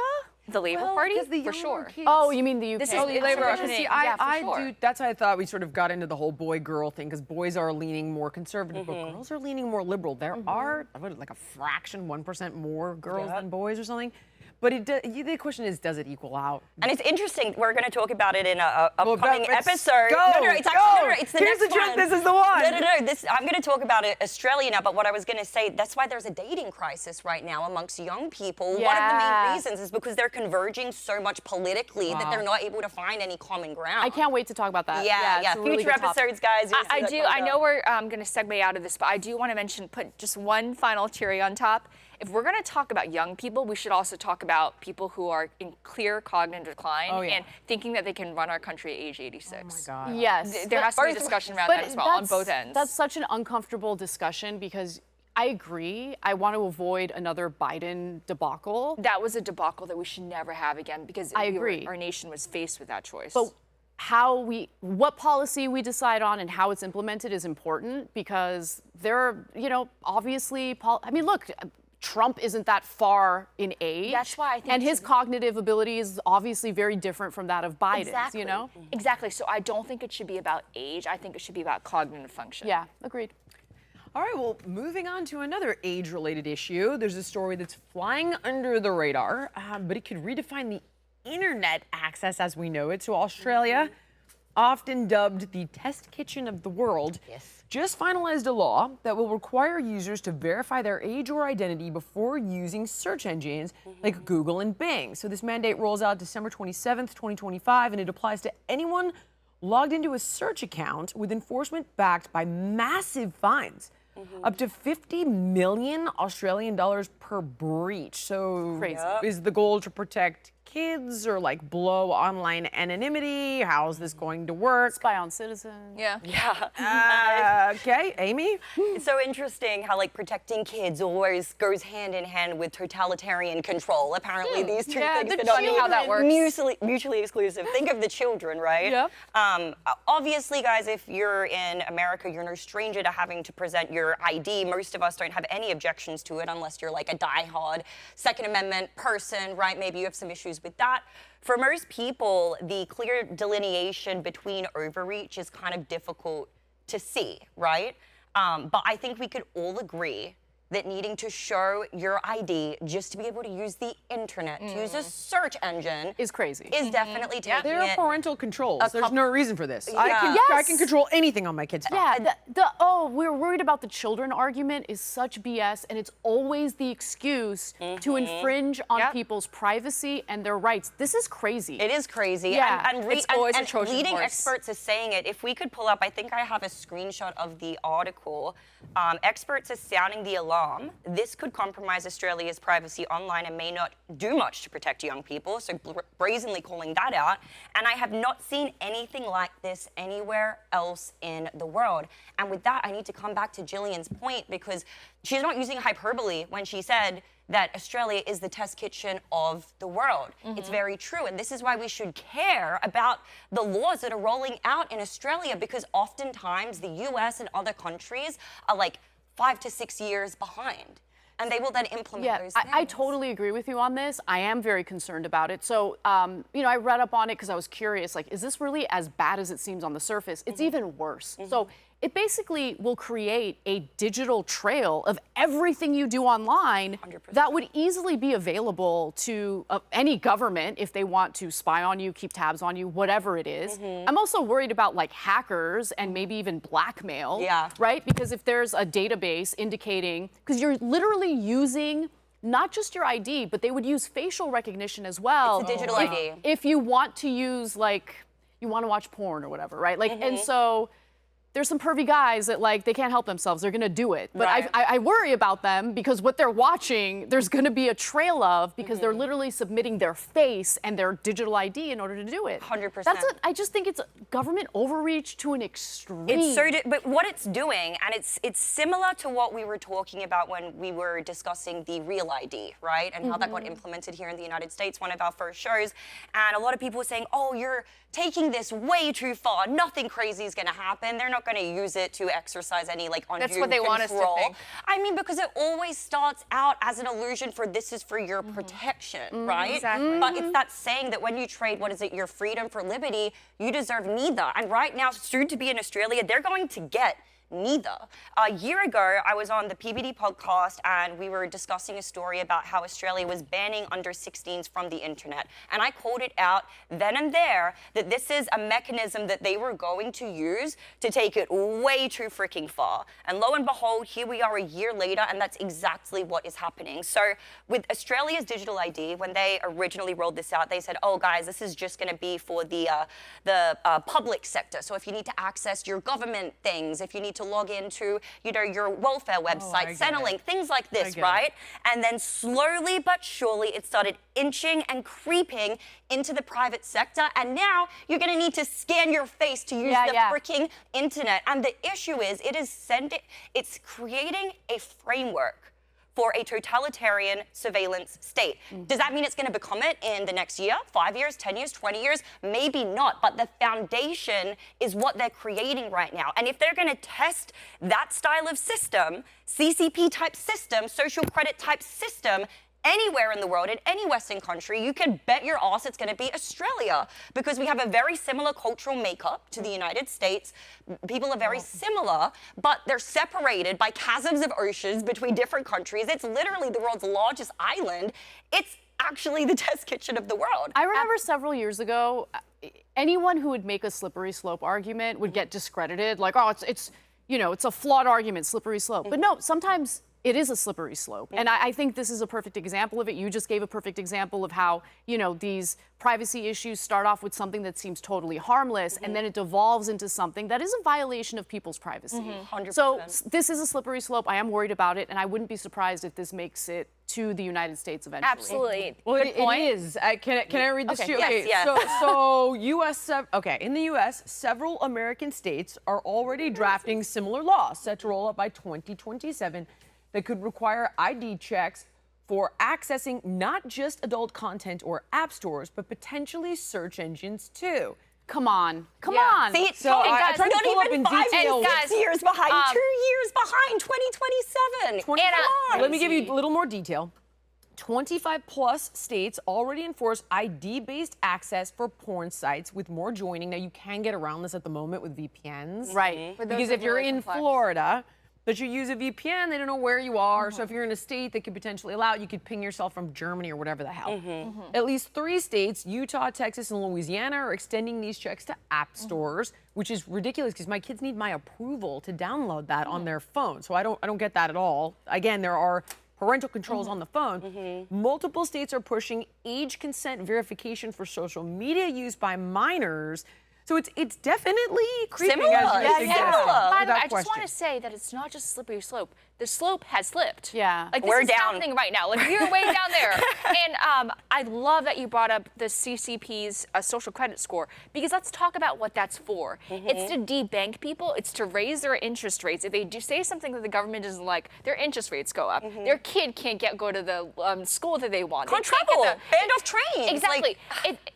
The Labor Party, for sure. Oh, you mean the UK? This is the Labor Party. I do. That's why I thought we sort of got into the whole boy-girl thing, because boys are leaning more conservative, but girls are leaning more liberal. There are like a fraction, 1% more girls than boys or something. But the question is, does it equal out? And it's interesting. We're going to talk about it in a upcoming episode. Go, it's actually it's the Here's next the joke. one. This is the one. No. I'm going to talk about it Australia now. But what I was going to say, that's why there's a dating crisis right now amongst young people. Yeah. One of the main reasons is because they're converging so much politically that they're not able to find any common ground. I can't wait to talk about that. Yeah. Really Future episodes, guys. I know we're going to segue out of this, but I do want to put just one final cherry on top. If we're going to talk about young people, we should also talk about people who are in clear cognitive decline and thinking that they can run our country at age 86. Oh my God. Yes. There has to be a discussion around that as well, on both ends. That's such an uncomfortable discussion because I agree. I want to avoid another Biden debacle. That was a debacle that we should never have again because I agree. Our nation was faced with that choice. But what policy we decide on and how it's implemented is important because there are, obviously, look, Trump isn't that far in age. That's why I think. And his cognitive ability is obviously very different from that of Biden's, exactly. Exactly. So I don't think it should be about age. I think it should be about cognitive function. Yeah, agreed. All right, well, moving on to another age-related issue. There's a story that's flying under the radar, but it could redefine the internet access as we know it. So Australia, often dubbed the test kitchen of the world, just finalized a law that will require users to verify their age or identity before using search engines like Google and Bing. So this mandate rolls out December 27th, 2025, and it applies to anyone logged into a search account with enforcement backed by massive fines. Up to 50 million Australian dollars per breach. So is the goal to protect kids or like blow online anonymity? How's this going to work? Spy on citizens. Okay, Amy? It's so interesting how like protecting kids always goes hand in hand with totalitarian control. Apparently these two things are not how that works. Mutually exclusive. Think of the children, right? Yeah. Obviously, guys, if you're in America, you're no stranger to having to present your ID. Most of us don't have any objections to it unless you're like a diehard Second Amendment person, right? Maybe you have some issues issues with that. For most people, the clear delineation between overreach is kind of difficult to see, right? But I think we could all agree that needing to show your ID just to be able to use the internet, to use a search engine is crazy. Is definitely taking There are parental controls. There's no reason for this. Yeah. I can control anything on my kid's phone. Yeah, we're worried about the children argument is such BS, and it's always the excuse to infringe on people's privacy and their rights. This is crazy. It is crazy. Yeah. And leading experts are saying it. If we could pull up, I think I have a screenshot of the article. Experts are sounding the alarm. This could compromise Australia's privacy online and may not do much to protect young people, so brazenly calling that out. And I have not seen anything like this anywhere else in the world. And with that, I need to come back to Jillian's point, because she's not using hyperbole when she said that Australia is the test kitchen of the world. It's very true, and this is why we should care about the laws that are rolling out in Australia, because oftentimes the US and other countries are like 5 to 6 years behind, and they will then implement those things. I totally agree with you on this. I am very concerned about it. So, I read up on it because I was curious, like, is this really as bad as it seems on the surface? It's even worse. So it basically will create a digital trail of everything you do online 100%. that would easily be available to any government if they want to spy on you, keep tabs on you, whatever it is. I'm also worried about like hackers and maybe even blackmail, right? Because if there's a database indicating, because you're literally using not just your ID, but they would use facial recognition as well. It's a digital ID. If you want to use, like, you want to watch porn or whatever, right? Like, and so there's some pervy guys that, like, they can't help themselves. They're going to do it. But I worry about them because what they're watching, there's going to be a trail of, because they're literally submitting their face and their digital ID in order to do it. 100%. I just think it's government overreach to an extreme. It's so, but what it's doing, and it's similar to what we were talking about when we were discussing the Real ID, right? And how that got implemented here in the United States, one of our first shows. And a lot of people were saying, oh, you're taking this way too far. Nothing crazy is going to happen. They're not going to use it to exercise any like undue That's what they want us to think. I mean, because it always starts out as an illusion for this is for your protection, right? Exactly. But it's that saying that when you trade, what is it, your freedom for liberty, you deserve neither. And right now, soon to be in Australia, they're going to get neither. A year ago, I was on the PBD podcast and we were discussing a story about how Australia was banning under 16s from the internet. And I called it out then and there that this is a mechanism that they were going to use to take it way too freaking far. And lo and behold, here we are a year later, and that's exactly what is happening. So with Australia's digital ID, when they originally rolled this out, they said, oh guys, this is just gonna be for the public sector. So if you need to access your government things, if you need to log into, your welfare website, Centrelink, things like this, right? And then slowly but surely, it started inching and creeping into the private sector. And now you're going to need to scan your face to use the freaking internet. And the issue is, it's creating a framework for a totalitarian surveillance state. Does that mean it's going to become it in the next year, 5 years, 10 years, 20 years? Maybe not, but the foundation is what they're creating right now. And if they're going to test that style of system, CCP type system, social credit type system, anywhere in the world, in any Western country, you can bet your ass it's going to be Australia, because we have a very similar cultural makeup to the United States. People are very similar, but they're separated by chasms of oceans between different countries. It's literally the world's largest island. It's actually the test kitchen of the world. I remember several years ago, anyone who would make a slippery slope argument would get discredited, like, oh, it's a flawed argument, slippery slope. But no, sometimes it is a slippery slope. And I think this is a perfect example of it. You just gave a perfect example of how, these privacy issues start off with something that seems totally harmless, and then it devolves into something that is a violation of people's privacy. 100%. So this is a slippery slope. I am worried about it, and I wouldn't be surprised if this makes it to the United States eventually. Absolutely. Well, it is. Can I read this to you? Yes, yes. So in the U.S., several American states are already drafting similar laws set to roll up by 2027 that could require ID checks for accessing not just adult content or app stores, but potentially search engines too. Come on. See, so I tried to pull up in detail. 6 years behind, 2 years behind, 2027. Let me give you a little more detail. 25 plus states already enforce ID-based access for porn sites, with more joining. Now, you can get around this at the moment with VPNs. Right. Because if you're in Florida, but you use a VPN, they don't know where you are. So if you're in a state that could potentially allow it, you could ping yourself from Germany or whatever the hell. At least 3 states, Utah, Texas, and Louisiana, are extending these checks to app stores, which is ridiculous because my kids need my approval to download that on their phone. So I don't get that at all. Again, there are parental controls on the phone. Multiple states are pushing age consent verification for social media use by minors. So it's definitely creeping. Similar. As you suggest. By the way, I just want to say that it's not just a slippery slope. The slope has slipped. Yeah. Like, this We're is down. happening right now. Like, we're way down there. And I love that you brought up the CCP's social credit score, because let's talk about what that's for. It's to debank people. It's to raise their interest rates. If they do say something that the government doesn't like, their interest rates go up. Their kid can't go to the school that they want. Can't travel. Banned off trains. Exactly.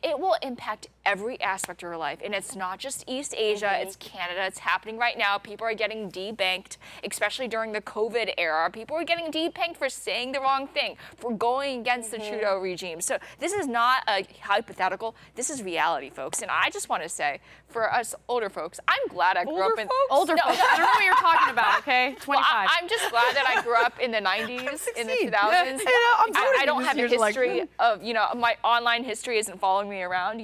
It will impact every aspect of your life. And it's not just East Asia, it's Canada. It's happening right now. People are getting debanked, especially during the COVID era. People are getting debanked for saying the wrong thing, for going against the Trudeau regime. So this is not a hypothetical. This is reality, folks. And I just want to say, for us older folks, I'm glad I grew up in... Older folks? I don't know what you're talking about, okay? 25. Well, I'm just glad that I grew up in the 90s, in the 2000s. I don't have a history of, my online history isn't following me around.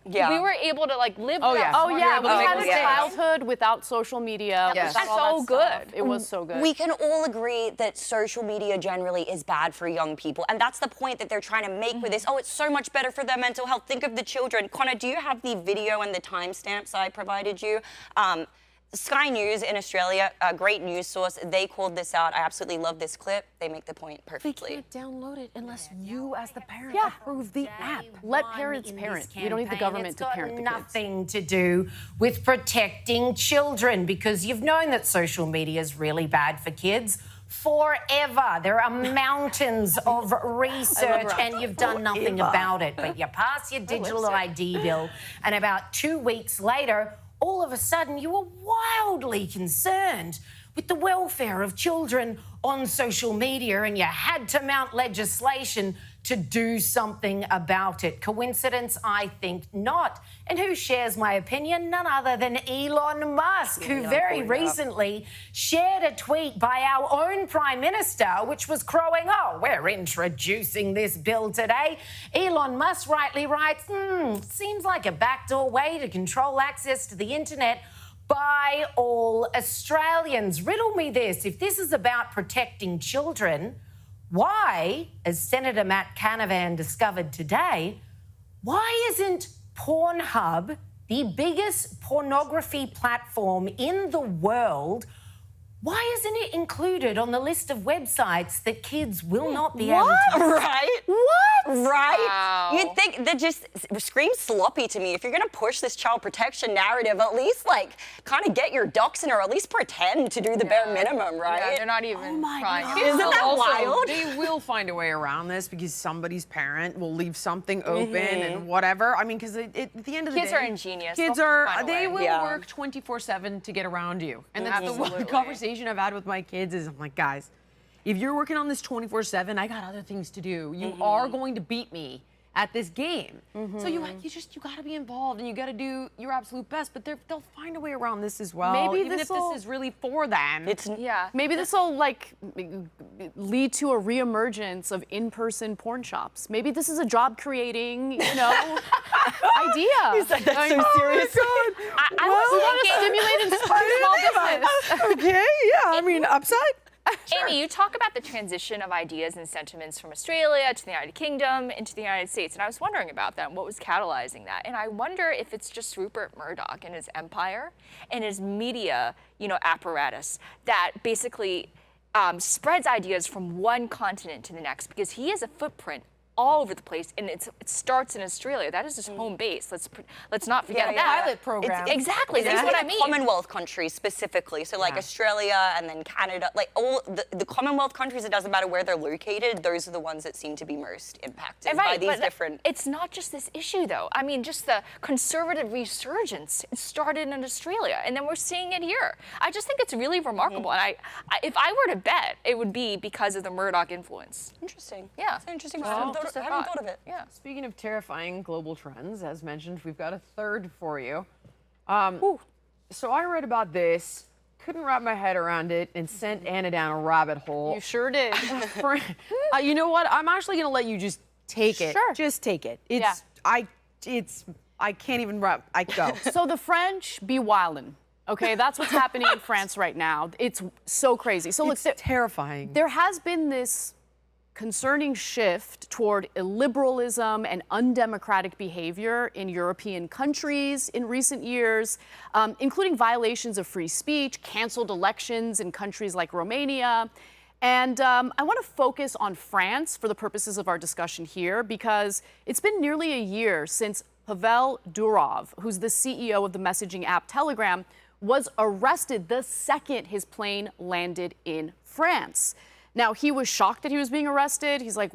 We were able to live without we had a childhood without social media. Yes. That's so good. It was so good. We can all agree that social media generally is bad for young people. And that's the point that they're trying to make with this. Oh, it's so much better for their mental health. Think of the children. Connor, do you have the video and the timestamps I provided you? Sky News in Australia, a great news source, they called this out. I absolutely love this clip. They make the point perfectly. They can't download it unless you, as the parent, approve the app. Let parents parent. We don't need the government to parent the kids. Nothing to do with protecting children, because you've known that social media is really bad for kids forever. There are mountains of research and you've done nothing about it. But you pass your digital ID bill, and about 2 weeks later, all of a sudden you were wildly concerned with the welfare of children on social media, and you had to mount legislation to do something about it. Coincidence? I think not. And who shares my opinion? None other than Elon Musk, who very recently shared a tweet by our own Prime Minister, which was crowing, oh, we're introducing this bill today. Elon Musk rightly writes, seems like a backdoor way to control access to the internet by all Australians. Riddle me this. If this is about protecting children, why, as Senator Matt Canavan discovered today, why isn't Pornhub, the biggest pornography platform in the world, why isn't it included on the list of websites that kids will not be able to... Right? What? Right? Wow. You'd think that just screams sloppy to me. If you're going to push this child protection narrative, at least, kind of get your ducks in, or at least pretend to do the bare minimum, right? Yeah, they're not even trying. Isn't that wild? They will find a way around this, because somebody's parent will leave something open and whatever. I mean, because at the end of the day... Kids are ingenious. Kids They'll find a they way. will work 24/7 to get around you. And that's the one conversation I've had with my kids is, I'm like, guys, if you're working on this 24/7, I got other things to do. You are going to beat me at this game. So you got to be involved, and you got to do your absolute best, but they'll find a way around this as well. Maybe even if this is really for them. Maybe this will lead to a reemergence of in-person porn shops. Maybe this is a job-creating, idea. You said that so serious. Oh my God. I was thinking, Stimulate small business. Okay, yeah, I mean, upside. Sure. Amy, you talk about the transition of ideas and sentiments from Australia to the United Kingdom into the United States, and I was wondering about that and what was catalyzing that. And I wonder if it's just Rupert Murdoch and his empire and his media, apparatus that basically spreads ideas from one continent to the next, because he has a footprint all over the place, and it starts in Australia. That is his home base. Let's not forget that. Pilot program. Exactly. That's what I mean. Commonwealth countries specifically, so like Australia and then Canada, like all the Commonwealth countries. It doesn't matter where they're located. Those are the ones that seem to be most impacted by these different. It's not just this issue, though. I mean, just the conservative resurgence started in Australia, and then we're seeing it here. I just think it's really remarkable, and if I were to bet, it would be because of the Murdoch influence. Interesting. Yeah, it's interesting. I hadn't thought of it. Yeah. Speaking of terrifying global trends, as mentioned, we've got a third for you. So I read about this, couldn't wrap my head around it, and sent Anna down a rabbit hole. You sure did. You know what? I'm actually going to let you just take it. Sure. Just take it. I can't even wrap. I go. So the French be wildin'. Okay, that's what's happening in France right now. It's so crazy. So It's terrifying. There has been this concerning shift toward illiberalism and undemocratic behavior in European countries in recent years, including violations of free speech, canceled elections in countries like Romania. And I want to focus on France for the purposes of our discussion here, because it's been nearly a year since Pavel Durov, who's the CEO of the messaging app Telegram, was arrested the second his plane landed in France. Now, he was shocked that he was being arrested. He's like,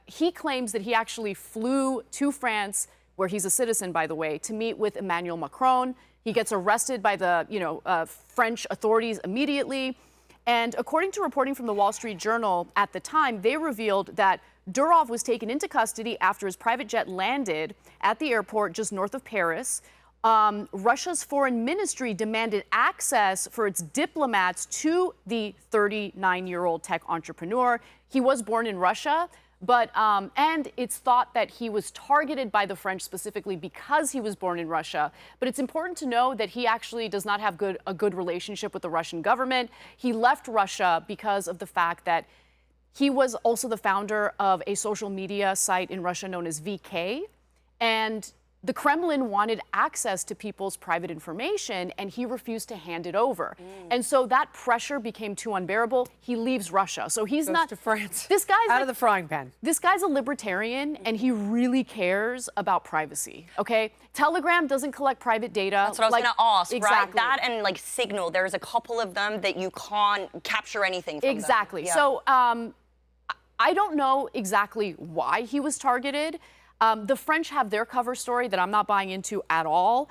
he claims that he actually flew to France, where he's a citizen, by the way, to meet with Emmanuel Macron. He gets arrested by the, French authorities immediately. And according to reporting from the Wall Street Journal at the time, they revealed that Durov was taken into custody after his private jet landed at the airport just north of Paris. Russia's foreign ministry demanded access for its diplomats to the 39-year-old tech entrepreneur. He was born in Russia, but and it's thought that he was targeted by the French specifically because he was born in Russia. But it's important to know that he actually does not have a good relationship with the Russian government. He left Russia because of the fact that he was also the founder of a social media site in Russia known as VK, and the Kremlin wanted access to people's private information, and he refused to hand it over. And so that pressure became too unbearable. He leaves Russia. So he's Goes to France. This guy's out of the frying pan. This guy's a libertarian, and he really cares about privacy. Okay, Telegram doesn't collect private data. That's what I was going to ask. Exactly. Right? That and like Signal. There's a couple of them that you can't capture anything from. Exactly. Them. Yeah. So I don't know exactly why he was targeted. The French have their cover story that I'm not buying into at all.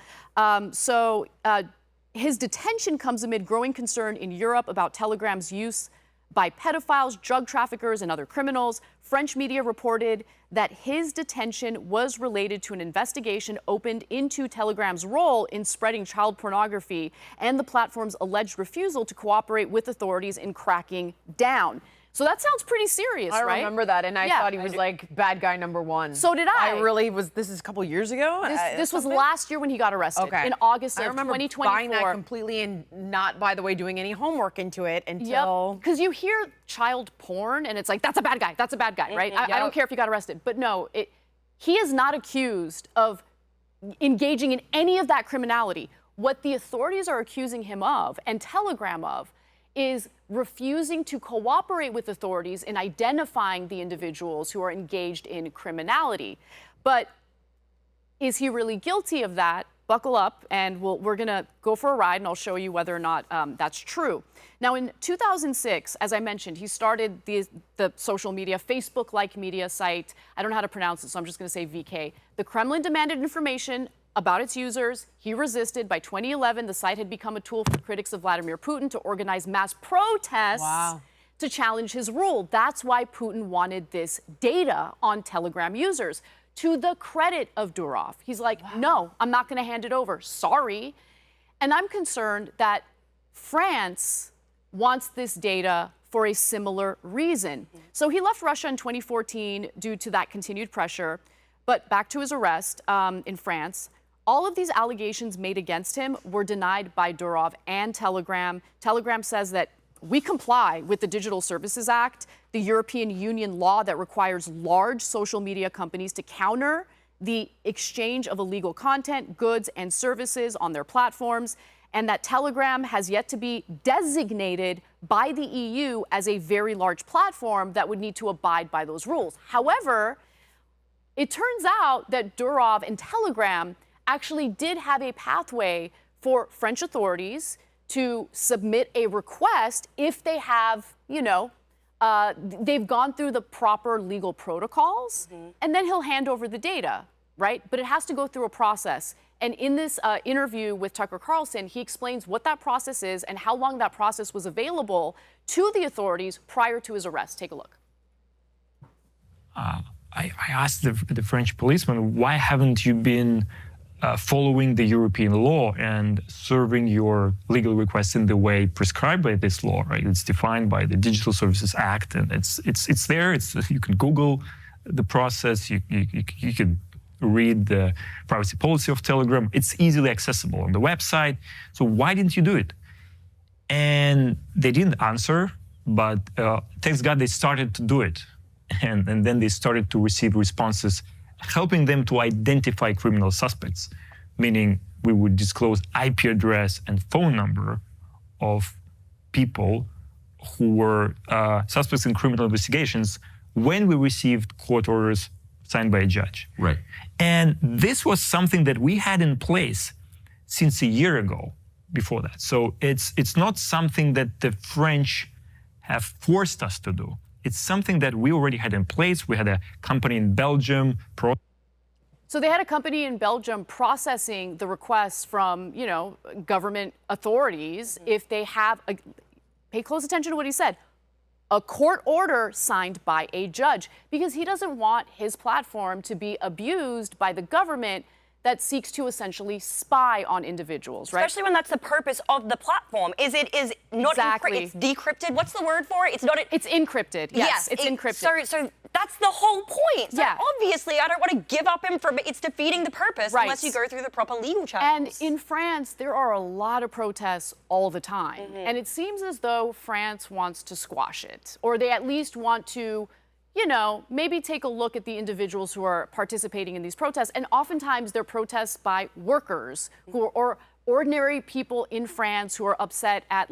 His detention comes amid growing concern in Europe about Telegram's use by pedophiles, drug traffickers, and other criminals. French media reported that his detention was related to an investigation opened into Telegram's role in spreading child pornography and the platform's alleged refusal to cooperate with authorities in cracking down. So that sounds pretty serious, right? I remember that, and I thought he was like bad guy number one. So did I. I really was. This is a couple years ago. This was last year when he got arrested. Okay. In August of 2024. I remember buying that completely and not, by the way, doing any homework into it until. Because you hear child porn, and it's like, that's a bad guy. That's a bad guy, right? I don't care if he got arrested, but no, he is not accused of engaging in any of that criminality. What the authorities are accusing him of, and Telegram of, is refusing to cooperate with authorities in identifying the individuals who are engaged in criminality. But is he really guilty of that? Buckle up, and we're going to go for a ride, and I'll show you whether or not that's true. Now, in 2006, as I mentioned, he started the social media, Facebook-like media site. I don't know how to pronounce it, so I'm just going to say VK. The Kremlin demanded information about its users. He resisted. By 2011, the site had become a tool for critics of Vladimir Putin to organize mass protests to challenge his rule. That's why Putin wanted this data on Telegram users. To the credit of Durov, he's like, no, I'm not going to hand it over. Sorry. And I'm concerned that France wants this data for a similar reason. So he left Russia in 2014 due to that continued pressure. But back to his arrest in France. All of these allegations made against him were denied by Durov and Telegram. Telegram says that we comply with the Digital Services Act, the European Union law that requires large social media companies to counter the exchange of illegal content, goods, and services on their platforms. and that Telegram has yet to be designated by the EU as a very large platform that would need to abide by those rules. However, it turns out that Durov and Telegram actually did have a pathway for French authorities to submit a request if they have, they've gone through the proper legal protocols, and then he'll hand over the data, right? But it has to go through a process. And in this interview with Tucker Carlson, he explains what that process is and how long that process was available to the authorities prior to his arrest. Take a look. I asked the French policeman, why haven't you been following the European law and serving your legal requests in the way prescribed by this law, right? It's defined by the Digital Services Act, and it's there. You can Google the process. You can read the privacy policy of Telegram. It's easily accessible on the website. So why didn't you do it? And they didn't answer, but thanks God they started to do it. And then they started to receive responses helping them to identify criminal suspects, meaning we would disclose IP address and phone number of people who were suspects in criminal investigations when we received court orders signed by a judge. Right. And this was something that we had in place since a year ago before that. So it's not something that the French have forced us to do. It's something that we already had in place. We had a company in Belgium. So they had a company in Belgium processing the requests from, government authorities if they have, pay close attention to what he said, a court order signed by a judge, because he doesn't want his platform to be abused by the government that seeks to essentially spy on individuals, right? Especially when that's the purpose of the platform. It is not exactly. It's decrypted. What's the word for it? It's not. It's encrypted. Yes, it's encrypted. So that's the whole point. So yeah. Obviously, I don't want to give up information. It's defeating the purpose unless you go through the proper legal channels. And in France, there are a lot of protests all the time. And it seems as though France wants to squash it, or they at least want to, maybe take a look at the individuals who are participating in these protests. And oftentimes they're protests by workers or ordinary people in France who are upset at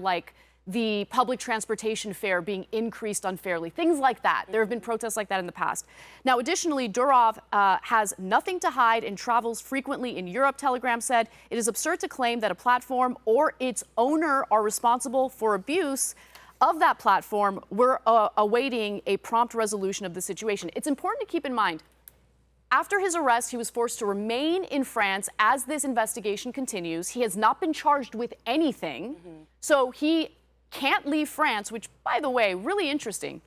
the public transportation fare being increased unfairly, things like that. There have been protests like that in the past. Now, additionally, Durov has nothing to hide and travels frequently in Europe, Telegram said. It is absurd to claim that a platform or its owner are responsible for abuse of that platform. We're awaiting a prompt resolution of the situation. It's important to keep in mind, after his arrest, he was forced to remain in France as this investigation continues. He has not been charged with anything, so he can't leave France, which, by the way, really interesting.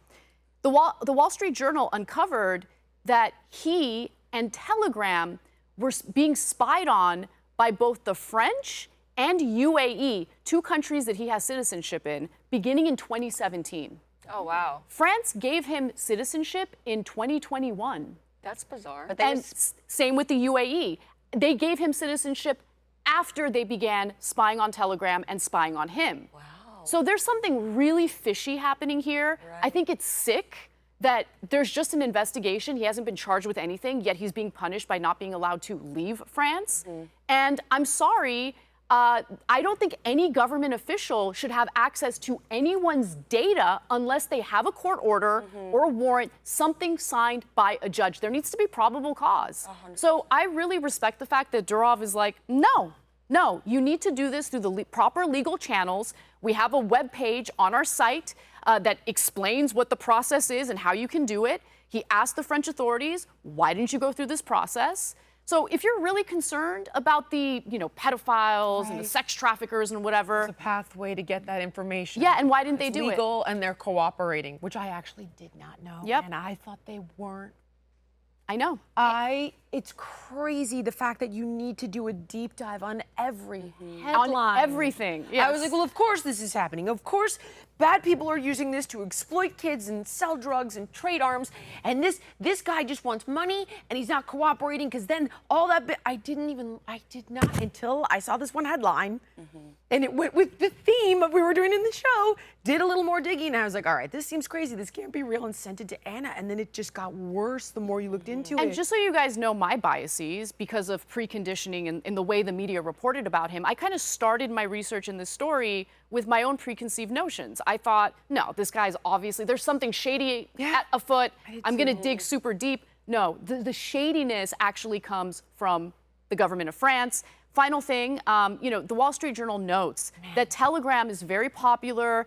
The Wall Street Journal uncovered that he and Telegram were being spied on by both the French and UAE, two countries that he has citizenship in, beginning in 2017. Oh, wow. France gave him citizenship in 2021. That's bizarre. And same with the UAE. They gave him citizenship after they began spying on Telegram and spying on him. Wow. So there's something really fishy happening here. Right. I think it's sick that there's just an investigation. He hasn't been charged with anything, yet he's being punished by not being allowed to leave France. And I'm sorry, I don't think any government official should have access to anyone's data unless they have a court order or a warrant, something signed by a judge. There needs to be probable cause. 100%. So I really respect the fact that Durov is like, no, you need to do this through the proper legal channels. We have a web page on our site that explains what the process is and how you can do it. He asked the French authorities, why didn't you go through this process? So if you're really concerned about the, pedophiles and the sex traffickers and whatever. There's a pathway to get that information. Yeah, and why didn't they do it? It's legal and they're cooperating, which I actually did not know. Yep. And I thought they weren't. I know. It's crazy the fact that you need to do a deep dive on every headline. On everything, yes. I was like, well, of course this is happening. Of course bad people are using this to exploit kids and sell drugs and trade arms. And this guy just wants money and he's not cooperating because then all that I did not until I saw this one headline. And it went with the theme of we were doing in the show, did a little more digging, and I was like, all right, this seems crazy, this can't be real, and sent it to Anna, and then it just got worse the more you looked into it. And just so you guys know my biases, because of preconditioning and the way the media reported about him, I kind of started my research in this story with my own preconceived notions. I thought, no, this guy's obviously, there's something shady afoot, I'm gonna dig super deep. No, the shadiness actually comes from the government of France. Final thing, the Wall Street Journal notes that Telegram is very popular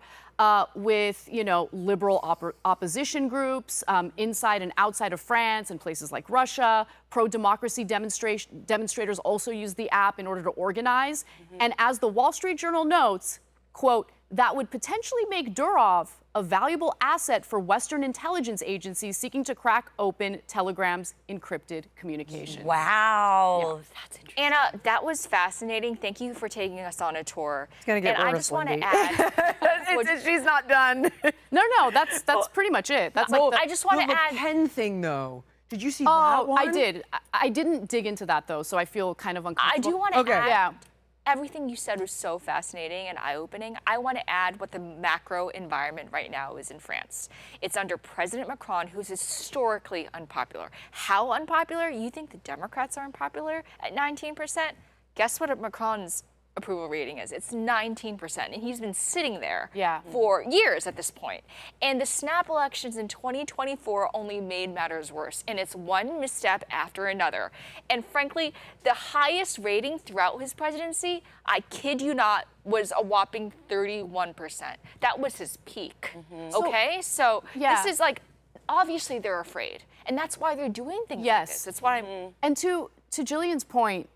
with, liberal opposition groups inside and outside of France and places like Russia. Pro-democracy demonstrators also use the app in order to organize. And as the Wall Street Journal notes, quote, that would potentially make Durov a valuable asset for Western intelligence agencies seeking to crack open Telegram's encrypted communications. Wow, that's interesting. Anna, that was fascinating. Thank you for taking us on a tour. It's gonna get worse, I just want to Lindy. add, She's not done. No, that's pretty much it. That's like I just want to the add. pen thing, though. Did you see that one? I did. I didn't dig into that though, so I feel kind of uncomfortable. I do want to add. Yeah. Everything you said was so fascinating and eye-opening. I want to add what the macro environment right now is in France. It's under President Macron, who's historically unpopular. How unpopular? You think the Democrats are unpopular at 19%? Guess what Macron's approval rating is? It's 19%, and he's been sitting there for years at this point. And the snap elections in 2024 only made matters worse, and it's one misstep after another. And frankly, the highest rating throughout his presidency, I kid you not, was a whopping 31%. That was his peak, okay? So this is like, obviously they're afraid, and that's why they're doing things like this. That's why I'm... And to Jillian's point,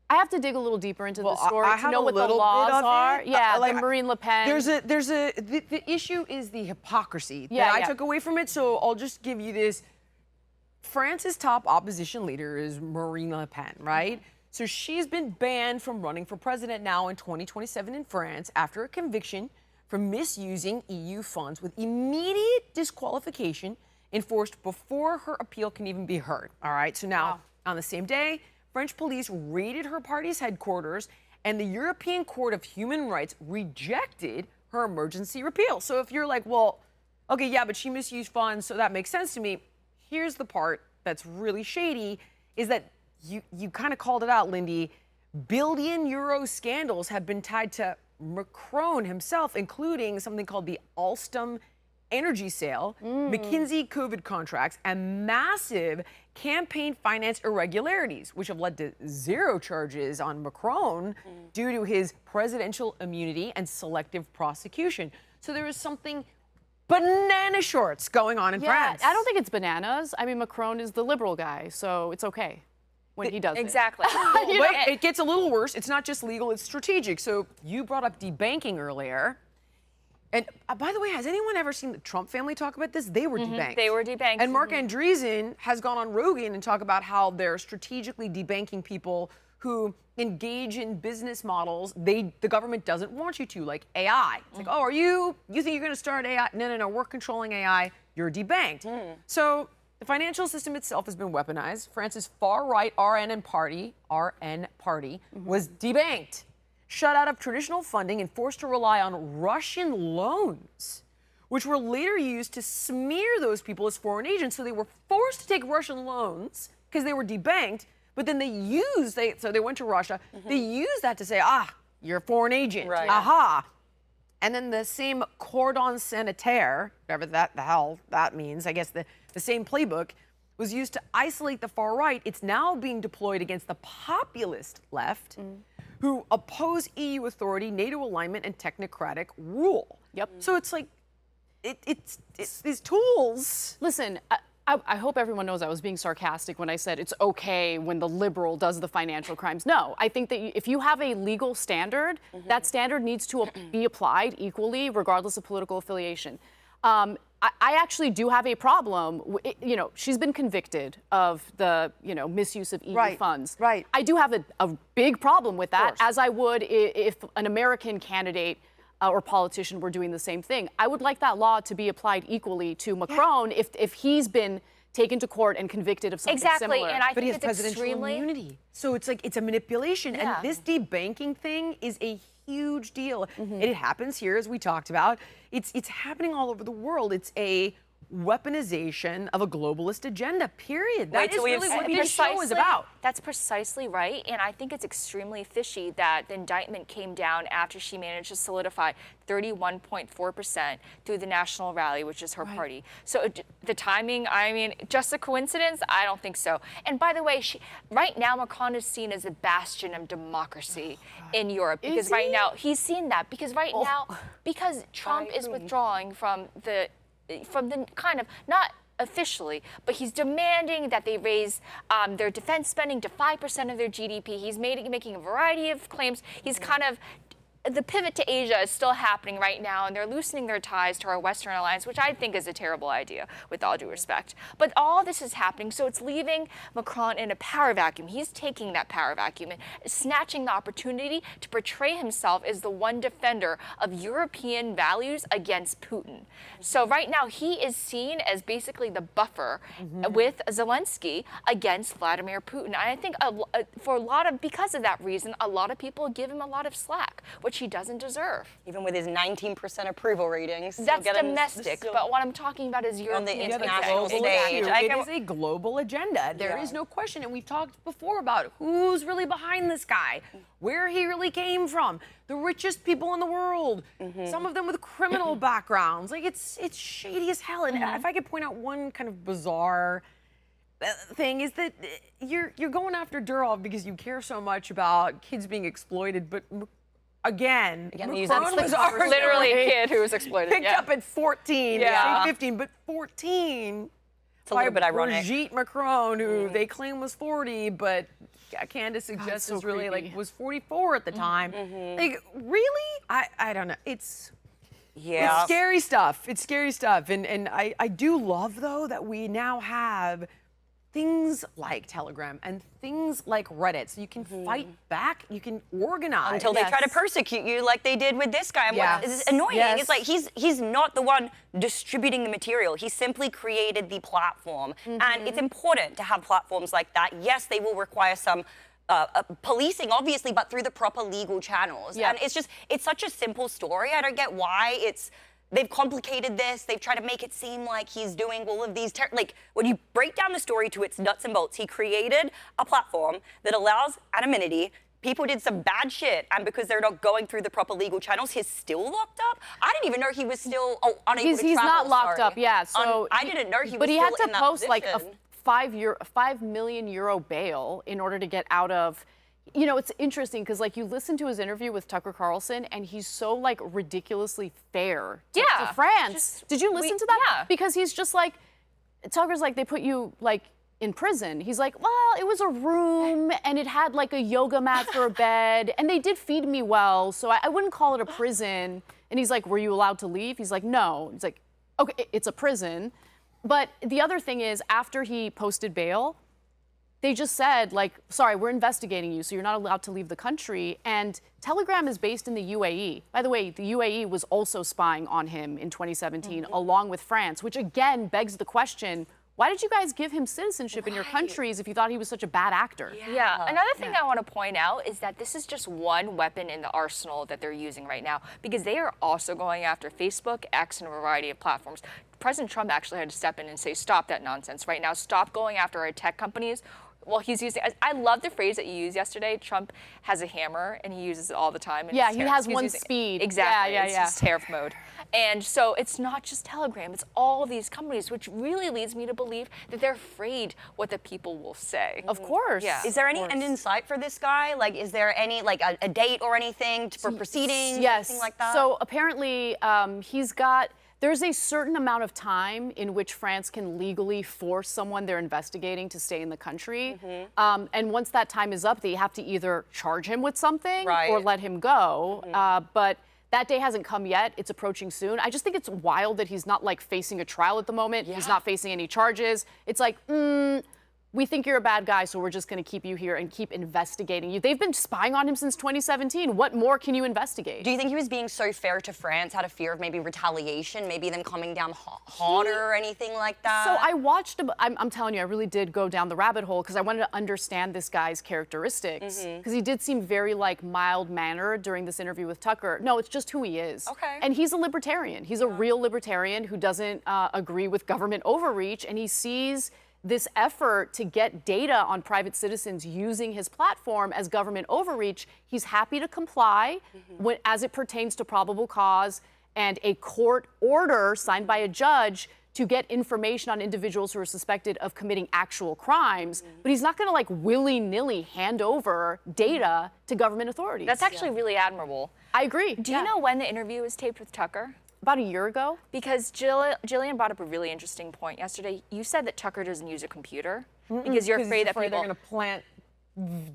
I have to dig a little deeper into the story to know what the laws are. Yeah, like Marine Le Pen. The issue is the hypocrisy that I took away from it, so I'll just give you this. France's top opposition leader is Marine Le Pen, right? So she's been banned from running for president now in 2027 in France after a conviction for misusing EU funds with immediate disqualification enforced before her appeal can even be heard, all right? So now, on the same day, French police raided her party's headquarters, and the European Court of Human Rights rejected her emergency repeal. So if you're like, well, okay, yeah, but she misused funds, so that makes sense to me. Here's the part that's really shady, is that you kind of called it out, Lindy. Billion-euro scandals have been tied to Macron himself, including something called the Alstom energy sale, McKinsey COVID contracts, and massive campaign finance irregularities, which have led to zero charges on Macron due to his presidential immunity and selective prosecution. So there is something banana shorts going on in France. I don't think it's bananas. I mean, Macron is the liberal guy, so it's okay when he does exactly. Wait, it gets a little worse. It's not just legal, it's strategic. So you brought up debanking earlier. And by the way, has anyone ever seen the Trump family talk about this? They were debanked. They were debanked. And Mark Andreessen has gone on Rogan and talk about how they're strategically debanking people who engage in business models the government doesn't want you to, like AI. It's like, oh, you think you're going to start AI? No, we're controlling AI. You're debanked. So the financial system itself has been weaponized. France's far-right RN party was debanked, shut out of traditional funding, and forced to rely on Russian loans, which were later used to smear those people as foreign agents. So they were forced to take Russian loans because they were debanked, but then so they went to Russia. They used that to say, you're a foreign agent. Right. Aha. And then the same cordon sanitaire, whatever the hell that means, I guess the same playbook, was used to isolate the far right. It's now being deployed against the populist left, who oppose EU authority, NATO alignment, and technocratic rule. Yep. So it's like, it's these tools. Listen, I hope everyone knows I was being sarcastic when I said it's okay when the liberal does the financial crimes. No, I think that if you have a legal standard, that standard needs to be applied equally, regardless of political affiliation. I actually do have a problem. She's been convicted of the, misuse of EU funds. Right. I do have a big problem with that, as I would if an American candidate or politician were doing the same thing. I would like that law to be applied equally to Macron if he's been taken to court and convicted of something similar. And I but he think has it's presidential extremely immunity. So it's like, it's a manipulation. And this debanking thing is a huge deal. It happens here, as we talked about. It's happening all over the world. It's a weaponization of a globalist agenda, period. That is really what this show is about. That's precisely right, and I think it's extremely fishy that the indictment came down after she managed to solidify 31.4% through the National Rally, which is her party. So the timing, I mean, just a coincidence? I don't think so. And by the way, right now Macron is seen as a bastion of democracy in Europe, because right now he's seen that, because right now, because Trump is withdrawing from the kind of, not officially, but he's demanding that they raise their defense spending to 5% of their GDP. He's making a variety of claims. He's kind of, the pivot to Asia is still happening right now, and they're loosening their ties to our Western alliance, which I think is a terrible idea, with all due respect. But all this is happening, so it's leaving Macron in a power vacuum. He's taking that power vacuum and snatching the opportunity to portray himself as the one defender of European values against Putin. So right now, he is seen as basically the buffer with Zelensky against Vladimir Putin. And I think because of that reason, a lot of people give him a lot of slack, which he doesn't deserve. Even with his 19% approval ratings. That's domestic, but what I'm talking about is European. On the international stage. It is a global agenda. There is no question, and we've talked before about who's really behind this guy, where he really came from, the richest people in the world, some of them with criminal backgrounds. Like, it's shady as hell. And if I could point out one kind of bizarre thing, is that you're going after Durov because you care so much about kids being exploited, but Again, Macron was literally a kid who was exploited. Picked up at 14, 15, but 14. It's a little bit ironic. Brigitte Macron, who they claim was 40, but Candace suggests is really was 44 at the time. Like, really? I don't know. It's scary stuff. It's scary stuff. And I do love, though, that we now have things like Telegram and things like Reddit, so you can fight back, you can organize. Until they try to persecute you like they did with this guy. And what is annoying is, like, he's not the one distributing the material. He simply created the platform. And it's important to have platforms like that. Yes, they will require some policing, obviously, but through the proper legal channels. And it's such a simple story. I don't get why they've complicated this. They've tried to make it seem like he's doing all of these, like, when you break down the story to its nuts and bolts, he created a platform that allows anonymity. People did some bad shit, and because they're not going through the proper legal channels, he's still locked up? I didn't even know he was still unable to travel. He's not locked up, so I didn't know he was still in that position. But he had to post, like, a €5 million bail in order to get out of. You know, it's interesting because, like, you listen to his interview with Tucker Carlson, and he's so, like, ridiculously fair to France. Did you listen to that? Yeah. Because he's just like, Tucker's like, they put you, like, in prison. He's like, well, it was a room, and it had, like, a yoga mat for a bed, and they did feed me well, so I wouldn't call it a prison. And he's like, were you allowed to leave? He's like, no. He's like, okay, it's a prison. But the other thing is, after he posted bail, they just said, like, sorry, we're investigating you, so you're not allowed to leave the country. And Telegram is based in the UAE. By the way, the UAE was also spying on him in 2017, along with France, which again begs the question, why did you guys give him citizenship in your countries if you thought he was such a bad actor? Another thing I want to point out is that this is just one weapon in the arsenal that they're using right now, because they are also going after Facebook, X, and a variety of platforms. President Trump actually had to step in and say, stop that nonsense right now. Stop going after our tech companies. Well, he's using, I love the phrase that you used yesterday. Trump has a hammer, and he uses it all the time. Yeah, he has one speed. Exactly. It's just tariff mode. And so it's not just Telegram, it's all of these companies, which really leads me to believe that they're afraid what the people will say. Of course. Yeah. Is there any end in sight for this guy? Like, is there any, like, a date or anything for proceedings? Yes. Anything like that? So apparently there's a certain amount of time in which France can legally force someone they're investigating to stay in the country. And once that time is up, they have to either charge him with something or let him go. But that day hasn't come yet. It's approaching soon. I just think it's wild that he's not, like, facing a trial at the moment. He's not facing any charges. It's like, we think you're a bad guy, so we're just going to keep you here and keep investigating you. They've been spying on him since 2017. What more can you investigate? Do you think he was being so fair to France out of fear of maybe retaliation, maybe them coming down harder or anything like that? So I watched, I'm telling you, I really did go down the rabbit hole because I wanted to understand this guy's characteristics. Because he did seem very like mild-mannered during this interview with Tucker. No, it's just who he is. Okay. And he's a libertarian. He's a real libertarian who doesn't agree with government overreach, and he sees this effort to get data on private citizens using his platform as government overreach. He's happy to comply as it pertains to probable cause and a court order signed by a judge to get information on individuals who are suspected of committing actual crimes. But he's not going to like willy-nilly hand over data to government authorities. That's actually really admirable. I agree. Do you know when the interview was taped with Tucker? About a year ago. Because Jillian brought up a really interesting point yesterday. You said that Tucker doesn't use a computer because you're afraid that people... they're going to plant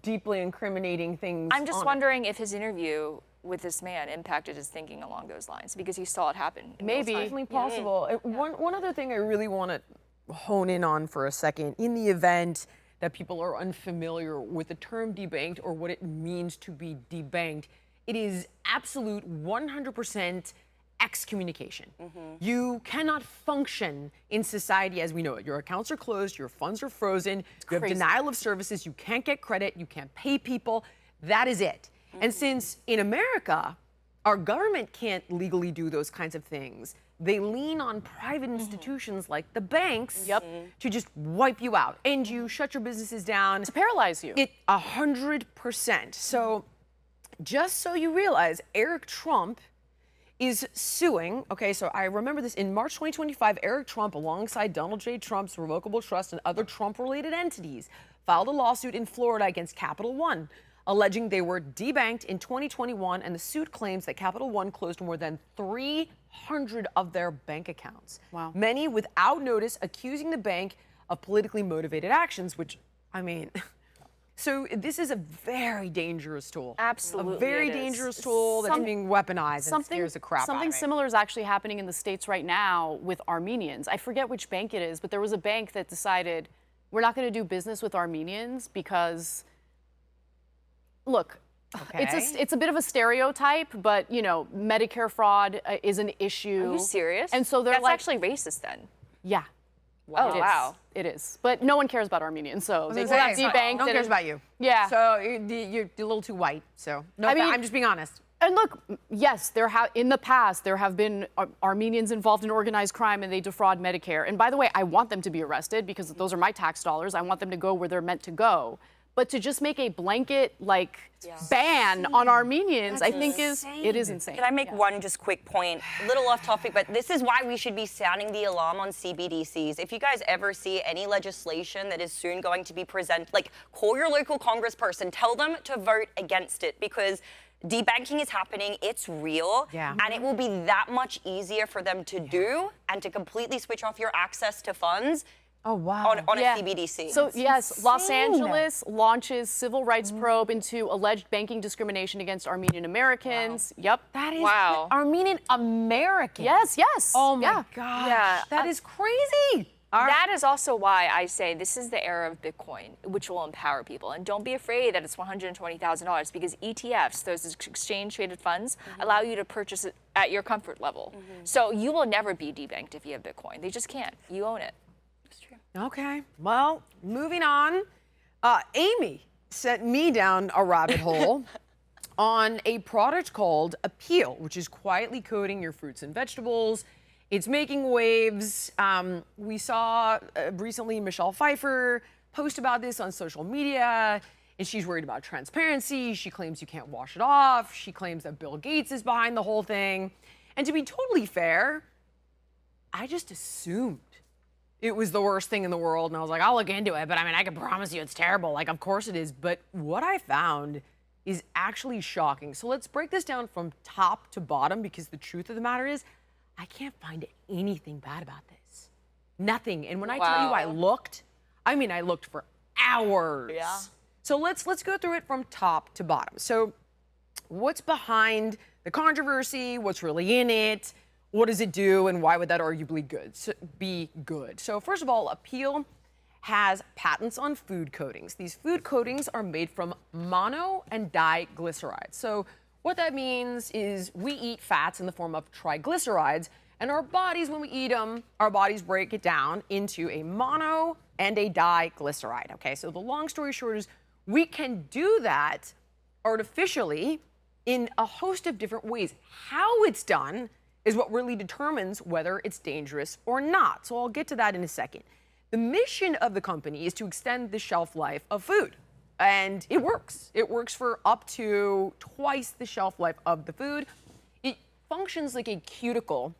deeply incriminating things. I'm just wondering if his interview with this man impacted his thinking along those lines because he saw it happen. Maybe. It's definitely possible. One other thing I really want to hone in on for a second, in the event that people are unfamiliar with the term debanked or what it means to be debanked, it is absolute 100% excommunication. You cannot function in society as we know it. Your accounts are closed, your funds are frozen, you have denial of services, you can't get credit, you can't pay people. That is it. And since in America, our government can't legally do those kinds of things, they lean on private institutions like the banks to just wipe you out. And you shut your businesses down. To paralyze you. 100%. So just so you realize, Eric Trump is suing, okay, so I remember this, in March 2025, Eric Trump, alongside Donald J. Trump's revocable trust and other Trump-related entities, filed a lawsuit in Florida against Capital One, alleging they were debanked in 2021, and the suit claims that Capital One closed more than 300 of their bank accounts. Wow. Many without notice, accusing the bank of politically motivated actions, which, I mean... So this is a very dangerous tool. Absolutely, a very dangerous tool that's being weaponized and scares the crap out of me. Something similar is actually happening in the States right now with Armenians. I forget which bank it is, but there was a bank that decided we're not going to do business with Armenians because, look, it's a bit of a stereotype, but you know, Medicare fraud is an issue. Are you serious? And so they're That's like, actually racist then. Yeah. Oh, wow. It is. But no one cares about Armenians, so they got debanked. No one cares about you. Yeah. So you're a little too white, so no, I mean, I'm just being honest. And look, yes, in the past, there have been Armenians involved in organized crime and they defraud Medicare. And by the way, I want them to be arrested because those are my tax dollars. I want them to go where they're meant to go. But to just make a blanket, ban on Armenians, I think it is insane. Can I make one just quick point? A little off topic, but this is why we should be sounding the alarm on CBDCs. If you guys ever see any legislation that is soon going to be presented, call your local congressperson, tell them to vote against it because debanking is happening, it's real, and it will be that much easier for them to do and to completely switch off your access to funds. Oh, wow. On a CBDC. So, yes, Los Angeles launches civil rights probe into alleged banking discrimination against Armenian Americans. Wow. Yep. That is Armenian Americans. Yes. Oh, my gosh. Yeah. That is crazy. That is also why I say this is the era of Bitcoin, which will empower people. And don't be afraid that it's $120,000 because ETFs, those exchange-traded funds, allow you to purchase it at your comfort level. So you will never be debanked if you have Bitcoin. They just can't. You own it. Okay, well, moving on. Amy sent me down a rabbit hole on a product called Apeel, which is quietly coating your fruits and vegetables. It's making waves. We saw recently Michelle Pfeiffer post about this on social media, and she's worried about transparency. She claims you can't wash it off. She claims that Bill Gates is behind the whole thing. And to be totally fair, I just assumed it was the worst thing in the world, and I was like, I'll look into it, but I mean, I can promise you it's terrible. Of course it is, but what I found is actually shocking. So let's break this down from top to bottom, because the truth of the matter is, I can't find anything bad about this. Nothing. And when I tell you I looked for hours. Yeah. So let's go through it from top to bottom. So what's behind the controversy? What's really in it? What does it do, and why would that arguably be good? So first of all, Apeel has patents on food coatings. These food coatings are made from mono and diglycerides. So what that means is we eat fats in the form of triglycerides, and our bodies, when we eat them, our bodies break it down into a mono and a diglyceride. Okay, so the long story short is we can do that artificially in a host of different ways. How it's done is what really determines whether it's dangerous or not. So I'll get to that in a second. The mission of the company is to extend the shelf life of food. And it works. It works for up to twice the shelf life of the food. It functions like a cuticle,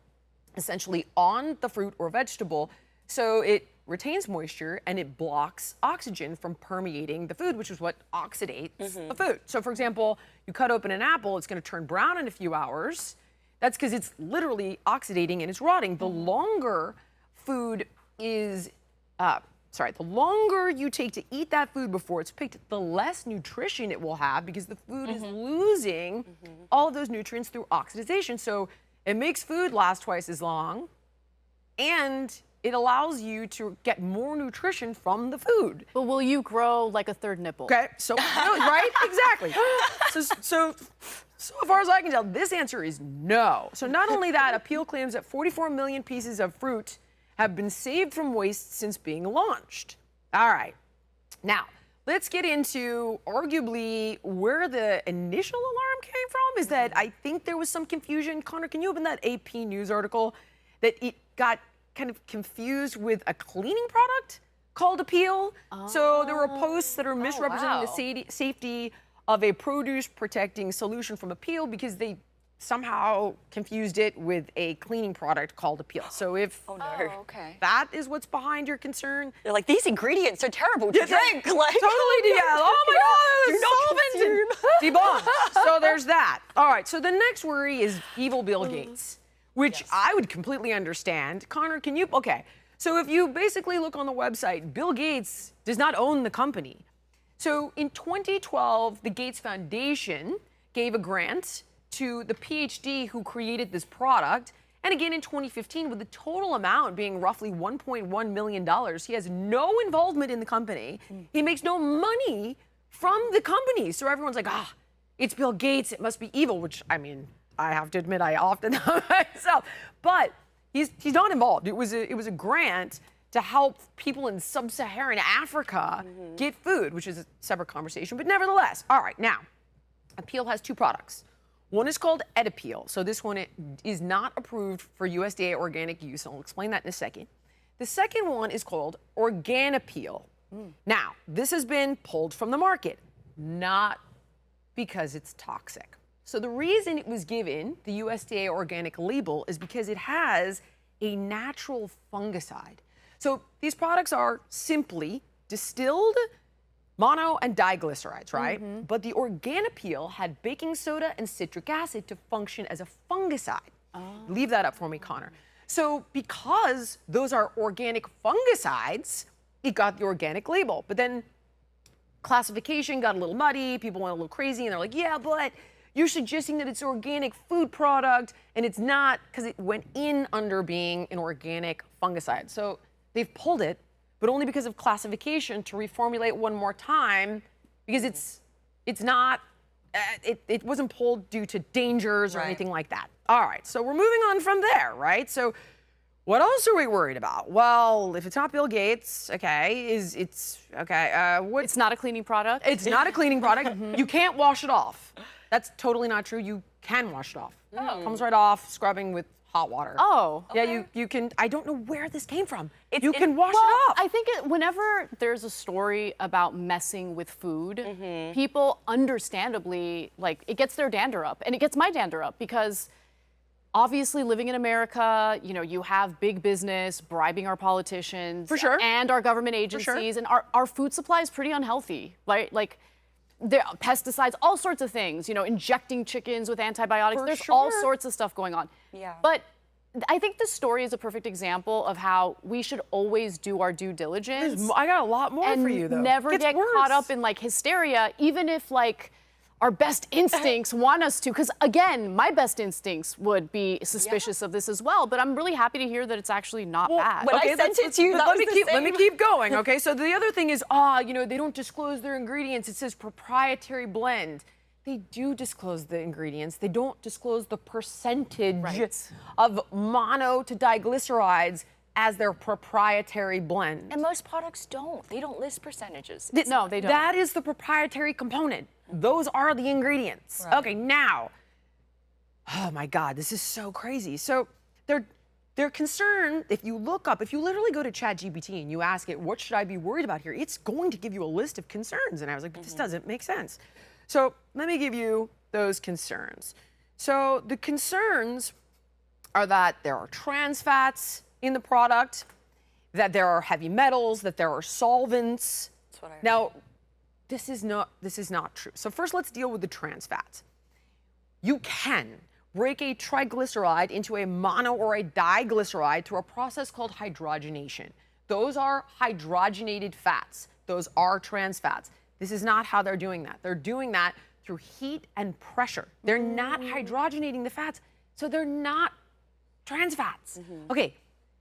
essentially, on the fruit or vegetable. So it retains moisture and it blocks oxygen from permeating the food, which is what oxidates the food. So for example, you cut open an apple, it's going to turn brown in a few hours. That's because it's literally oxidating and it's rotting. The longer food is, the longer you take to eat that food before it's picked, the less nutrition it will have because the food is losing all of those nutrients through oxidation. So it makes food last twice as long, and it allows you to get more nutrition from the food. But will you grow like a third nipple? Okay, so, right? Exactly. So far as I can tell, this answer is no. So not only that, Apeel claims that 44 million pieces of fruit have been saved from waste since being launched. All right. Now, let's get into arguably where the initial alarm came from is that I think there was some confusion. Connor, can you open that AP News article that it got kind of confused with a cleaning product called Apeel? So there were posts that are misrepresenting the safety of a produce protecting solution from Apeel because they somehow confused it with a cleaning product called Apeel. So if that is what's behind your concern, they're like, these ingredients are terrible to drink. Like, totally, oh my God, solvent and debunk. So there's that. All right, so the next worry is evil Bill Gates, which I would completely understand. Connor, can you, so if you basically look on the website, Bill Gates does not own the company. So in 2012, the Gates Foundation gave a grant to the PhD who created this product. And again in 2015, with the total amount being roughly $1.1 million, he has no involvement in the company. He makes no money from the company. So everyone's like, it's Bill Gates, it must be evil, which, I mean, I have to admit I often know myself. But he's not involved. It was a grant to help people in sub-Saharan Africa get food, which is a separate conversation. But nevertheless, all right, now, Apeel has two products. One is called Apeel. So this one is not approved for USDA organic use. I'll explain that in a second. The second one is called Apeel. Now, this has been pulled from the market, not because it's toxic. So the reason it was given the USDA organic label is because it has a natural fungicide. So these products are simply distilled mono and diglycerides, right? But the Apeel had baking soda and citric acid to function as a fungicide. Leave that up for me, Connor. So because those are organic fungicides, it got the organic label. But then classification got a little muddy, people went a little crazy, and they're like, yeah, but you're suggesting that it's an organic food product, and it's not because it went in under being an organic fungicide. So they've pulled it, but only because of classification to reformulate one more time, because it wasn't pulled due to dangers or anything like that. All right, so we're moving on from there, right? So what else are we worried about? Well, if it's not Bill Gates, it's not a cleaning product? It's not a cleaning product. You can't wash it off. That's totally not true. You can wash it off. It comes right off, scrubbing with hot water. Yeah, you can. I don't know where this came from. You can wash it off. I think whenever there's a story about messing with food, people understandably, it gets their dander up. And it gets my dander up because obviously living in America, you have big business bribing our politicians. For sure. And our government agencies. And our food supply is pretty unhealthy, right? There are pesticides, all sorts of things, injecting chickens with antibiotics. There's all sorts of stuff going on. Yeah. But I think this story is a perfect example of how we should always do our due diligence. I got a lot more for you, though. And never get caught up in hysteria, even if our best instincts want us to, because again, my best instincts would be suspicious of this as well, but I'm really happy to hear that it's actually not bad. When I sent it to you, let me keep going, okay? So the other thing is, you know, they don't disclose their ingredients. It says proprietary blend. They do disclose the ingredients. They don't disclose the percentage of mono to diglycerides as their proprietary blend. And most products don't. They don't list percentages. No, they don't. That is the proprietary component. Those are the ingredients. Right. Okay, now, oh my God, this is so crazy. So they're concerned, if you literally go to ChatGPT and you ask it, what should I be worried about here? It's going to give you a list of concerns. And I was like, but this doesn't make sense. So let me give you those concerns. So the concerns are that there are trans fats in the product, that there are heavy metals, that there are solvents. That's what I heard. Now, this is not true. So first, let's deal with the trans fats. You can break a triglyceride into a mono or a diglyceride through a process called hydrogenation. Those are hydrogenated fats. Those are trans fats. This is not how they're doing that. They're doing that through heat and pressure. They're not hydrogenating the fats, so they're not trans fats. Okay,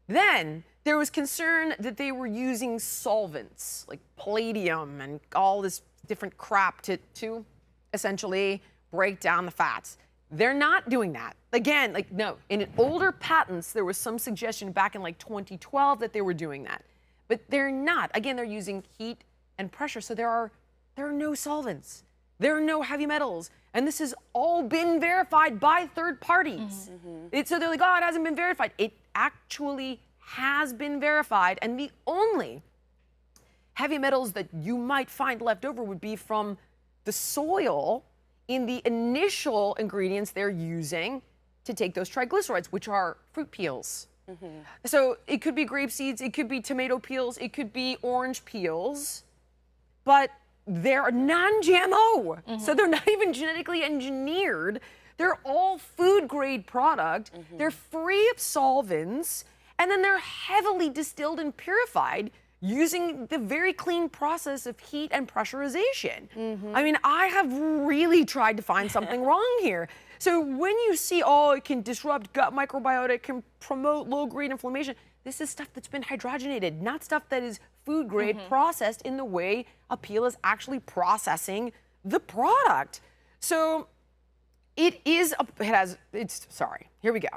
then there was concern that they were using solvents like palladium and all this different crap to essentially break down the fats. They're not doing that. Again, like, no, in older patents, there was some suggestion back in like 2012 that they were doing that, but they're not. Again, they're using heat and pressure, so there are no solvents. There are no heavy metals. And this has all been verified by third parties. So they're like, oh, it hasn't been verified. It actually has been verified. And the only heavy metals that you might find left over would be from the soil in the initial ingredients they're using to take those triglycerides, which are fruit peels. So it could be grape seeds, it could be tomato peels, it could be orange peels, but they're non-GMO. So they're not even genetically engineered. They're all food grade product. They're free of solvents, and then they're heavily distilled and purified using the very clean process of heat and pressurization. I mean, I have really tried to find something wrong here. So when you see, oh, it can disrupt gut microbiota, it can promote low-grade inflammation, this is stuff that's been hydrogenated, not stuff that is food grade processed in the way Apeel is actually processing the product. So here we go.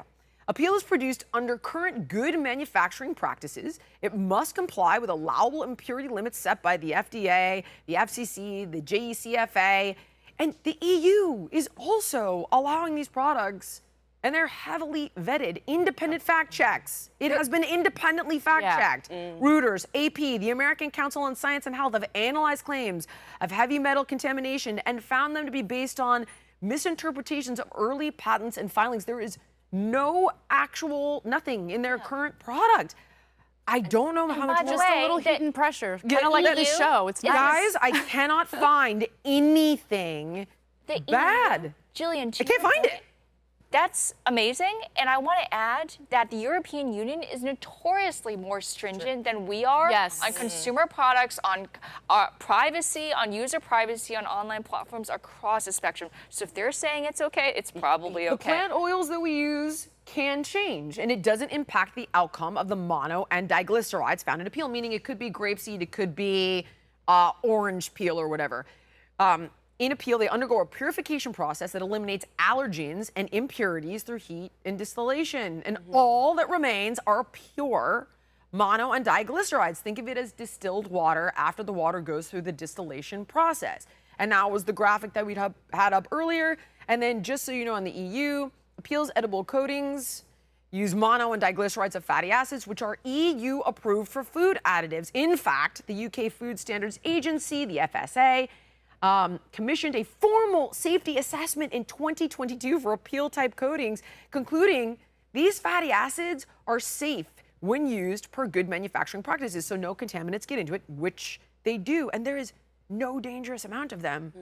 Apeel is produced under current good manufacturing practices. It must comply with allowable impurity limits set by the FDA, the FCC, the JECFA, and the EU is also allowing these products, and they're heavily vetted. Independent fact checks. It has been independently fact checked. Reuters, AP, the American Council on Science and Health have analyzed claims of heavy metal contamination and found them to be based on misinterpretations of early patents and filings. There is nothing in their current product. I don't know how much more. Just a little heat and pressure. Kind of like this show. It's nice. Guys, I cannot find anything bad. Jillian, I can't find it. That's amazing, and I want to add that the European Union is notoriously more stringent than we are on consumer products, on privacy, on user privacy, on online platforms across the spectrum. So if they're saying it's okay, it's probably okay. The plant oils that we use can change, and it doesn't impact the outcome of the mono and diglycerides found in Apeel, meaning it could be grapeseed, it could be orange peel or whatever. In Apeel, they undergo a purification process that eliminates allergens and impurities through heat and distillation. And all that remains are pure mono and diglycerides. Think of it as distilled water after the water goes through the distillation process. And that was the graphic that we'd had up earlier. And then just so you know, in the EU, Apeel's edible coatings use mono and diglycerides of fatty acids, which are EU approved for food additives. In fact, the UK Food Standards Agency, the FSA, commissioned a formal safety assessment in 2022 for Apeel type coatings, concluding these fatty acids are safe when used per good manufacturing practices, so no contaminants get into it, which they do. And there is no dangerous amount of them,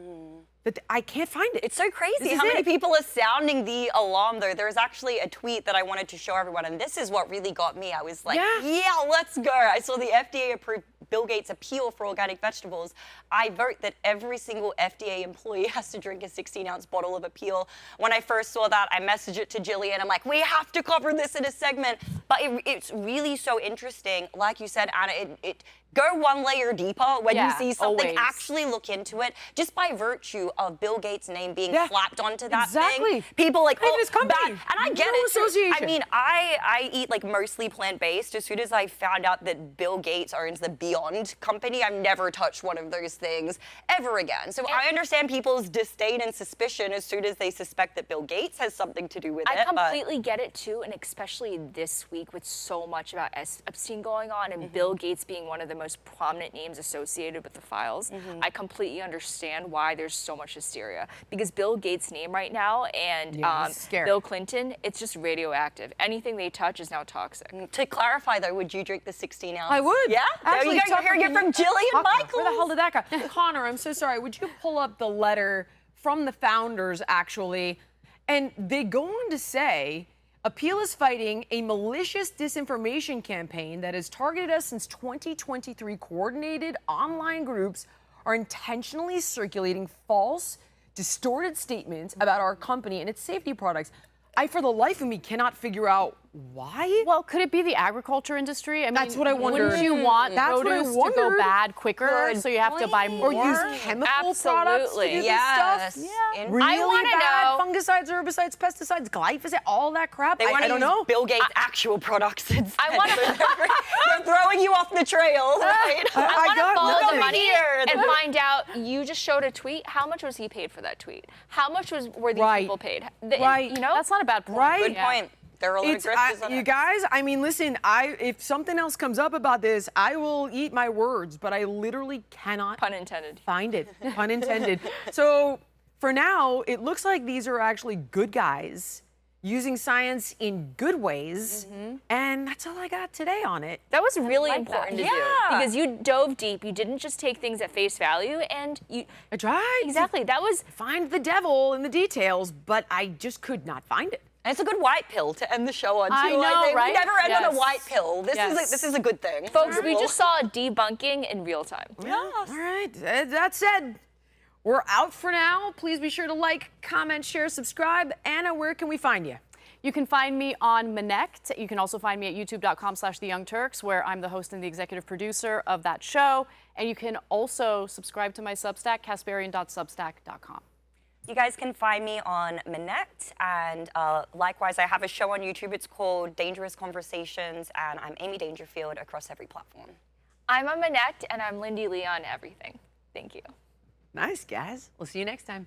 that I can't find it. It's so crazy how many people are sounding the alarm, though. There's actually a tweet that I wanted to show everyone, and this is what really got me. I was like, yeah, let's go. I saw the FDA approve Bill Gates' appeal for organic vegetables. I vote that every single FDA employee has to drink a 16-ounce bottle of Apeel. When I first saw that, I messaged it to Jillian. I'm like, we have to cover this in a segment. But it's really so interesting. Like you said, Anna, it go one layer deeper when you see something. Actually look into it. Just by virtue of Bill Gates' name being slapped onto that thing, people like, this company. and I get it. I mean, I eat like mostly plant-based. As soon as I found out that Bill Gates owns the Beyond company, I've never touched one of those things ever again. So I understand people's disdain and suspicion as soon as they suspect that Bill Gates has something to do with it. I completely get it too, and especially this week with so much about Epstein going on and Bill Gates being one of the most prominent names associated with the files. I completely understand why there's so much hysteria, because Bill Gates' name right now and Bill Clinton, it's just radioactive. Anything they touch is now toxic. To clarify though, would you drink the 16 ounce? I would. Yeah? Actually, there you go. You're hearing it from Jillian Michaels. Where the hell did that go? Connor, I'm so sorry. Would you pull up the letter from the founders, actually? And they go on to say, Apeel is fighting a malicious disinformation campaign that has targeted us since 2023. Coordinated online groups are intentionally circulating false, distorted statements about our company and its safety products. I, for the life of me, cannot figure out why. Well, could it be the agriculture industry? I mean, that's what I wonder. Wouldn't you want produce to go bad quicker, so you have to buy more? Or use chemical products to do this stuff? Yeah. Really I want to bad know fungicides, herbicides, pesticides, glyphosate, all that crap. I don't know. Bill Gates' actual products instead. I want to. They're throwing you off the trail, right? I want to follow the money here. and find out. You just showed a tweet. How much was he paid for that tweet? How much were these people paid? Right. You know, that's not a bad point. Right. Good point. There are a lot of grifters on you it. guys, I mean, listen, if something else comes up about this, I will eat my words, but I literally cannot pun intended. Find it. Pun intended. So for now, it looks like these are actually good guys using science in good ways, and that's all I got today on it. That was really important to do, because you dove deep. You didn't just take things at face value, and I tried. Exactly. That was find the devil in the details, but I just could not find it. And it's a good white pill to end the show on, too. I know, right? We never end on a white pill. This is a good thing. Folks, we just saw debunking in real time. Yeah. All right. That said, we're out for now. Please be sure to like, comment, share, subscribe. Anna, where can we find you? You can find me on Manect. You can also find me at youtube.com/TheYoungTurks, where I'm the host and the executive producer of that show. And you can also subscribe to my Substack, Kasparian.substack.com. You guys can find me on Manect, and likewise, I have a show on YouTube. It's called Dangerous Conversations, and I'm Amy Dangerfield across every platform. I'm on Manect, and I'm Lindy Lee on everything. Thank you. Nice, guys. We'll see you next time.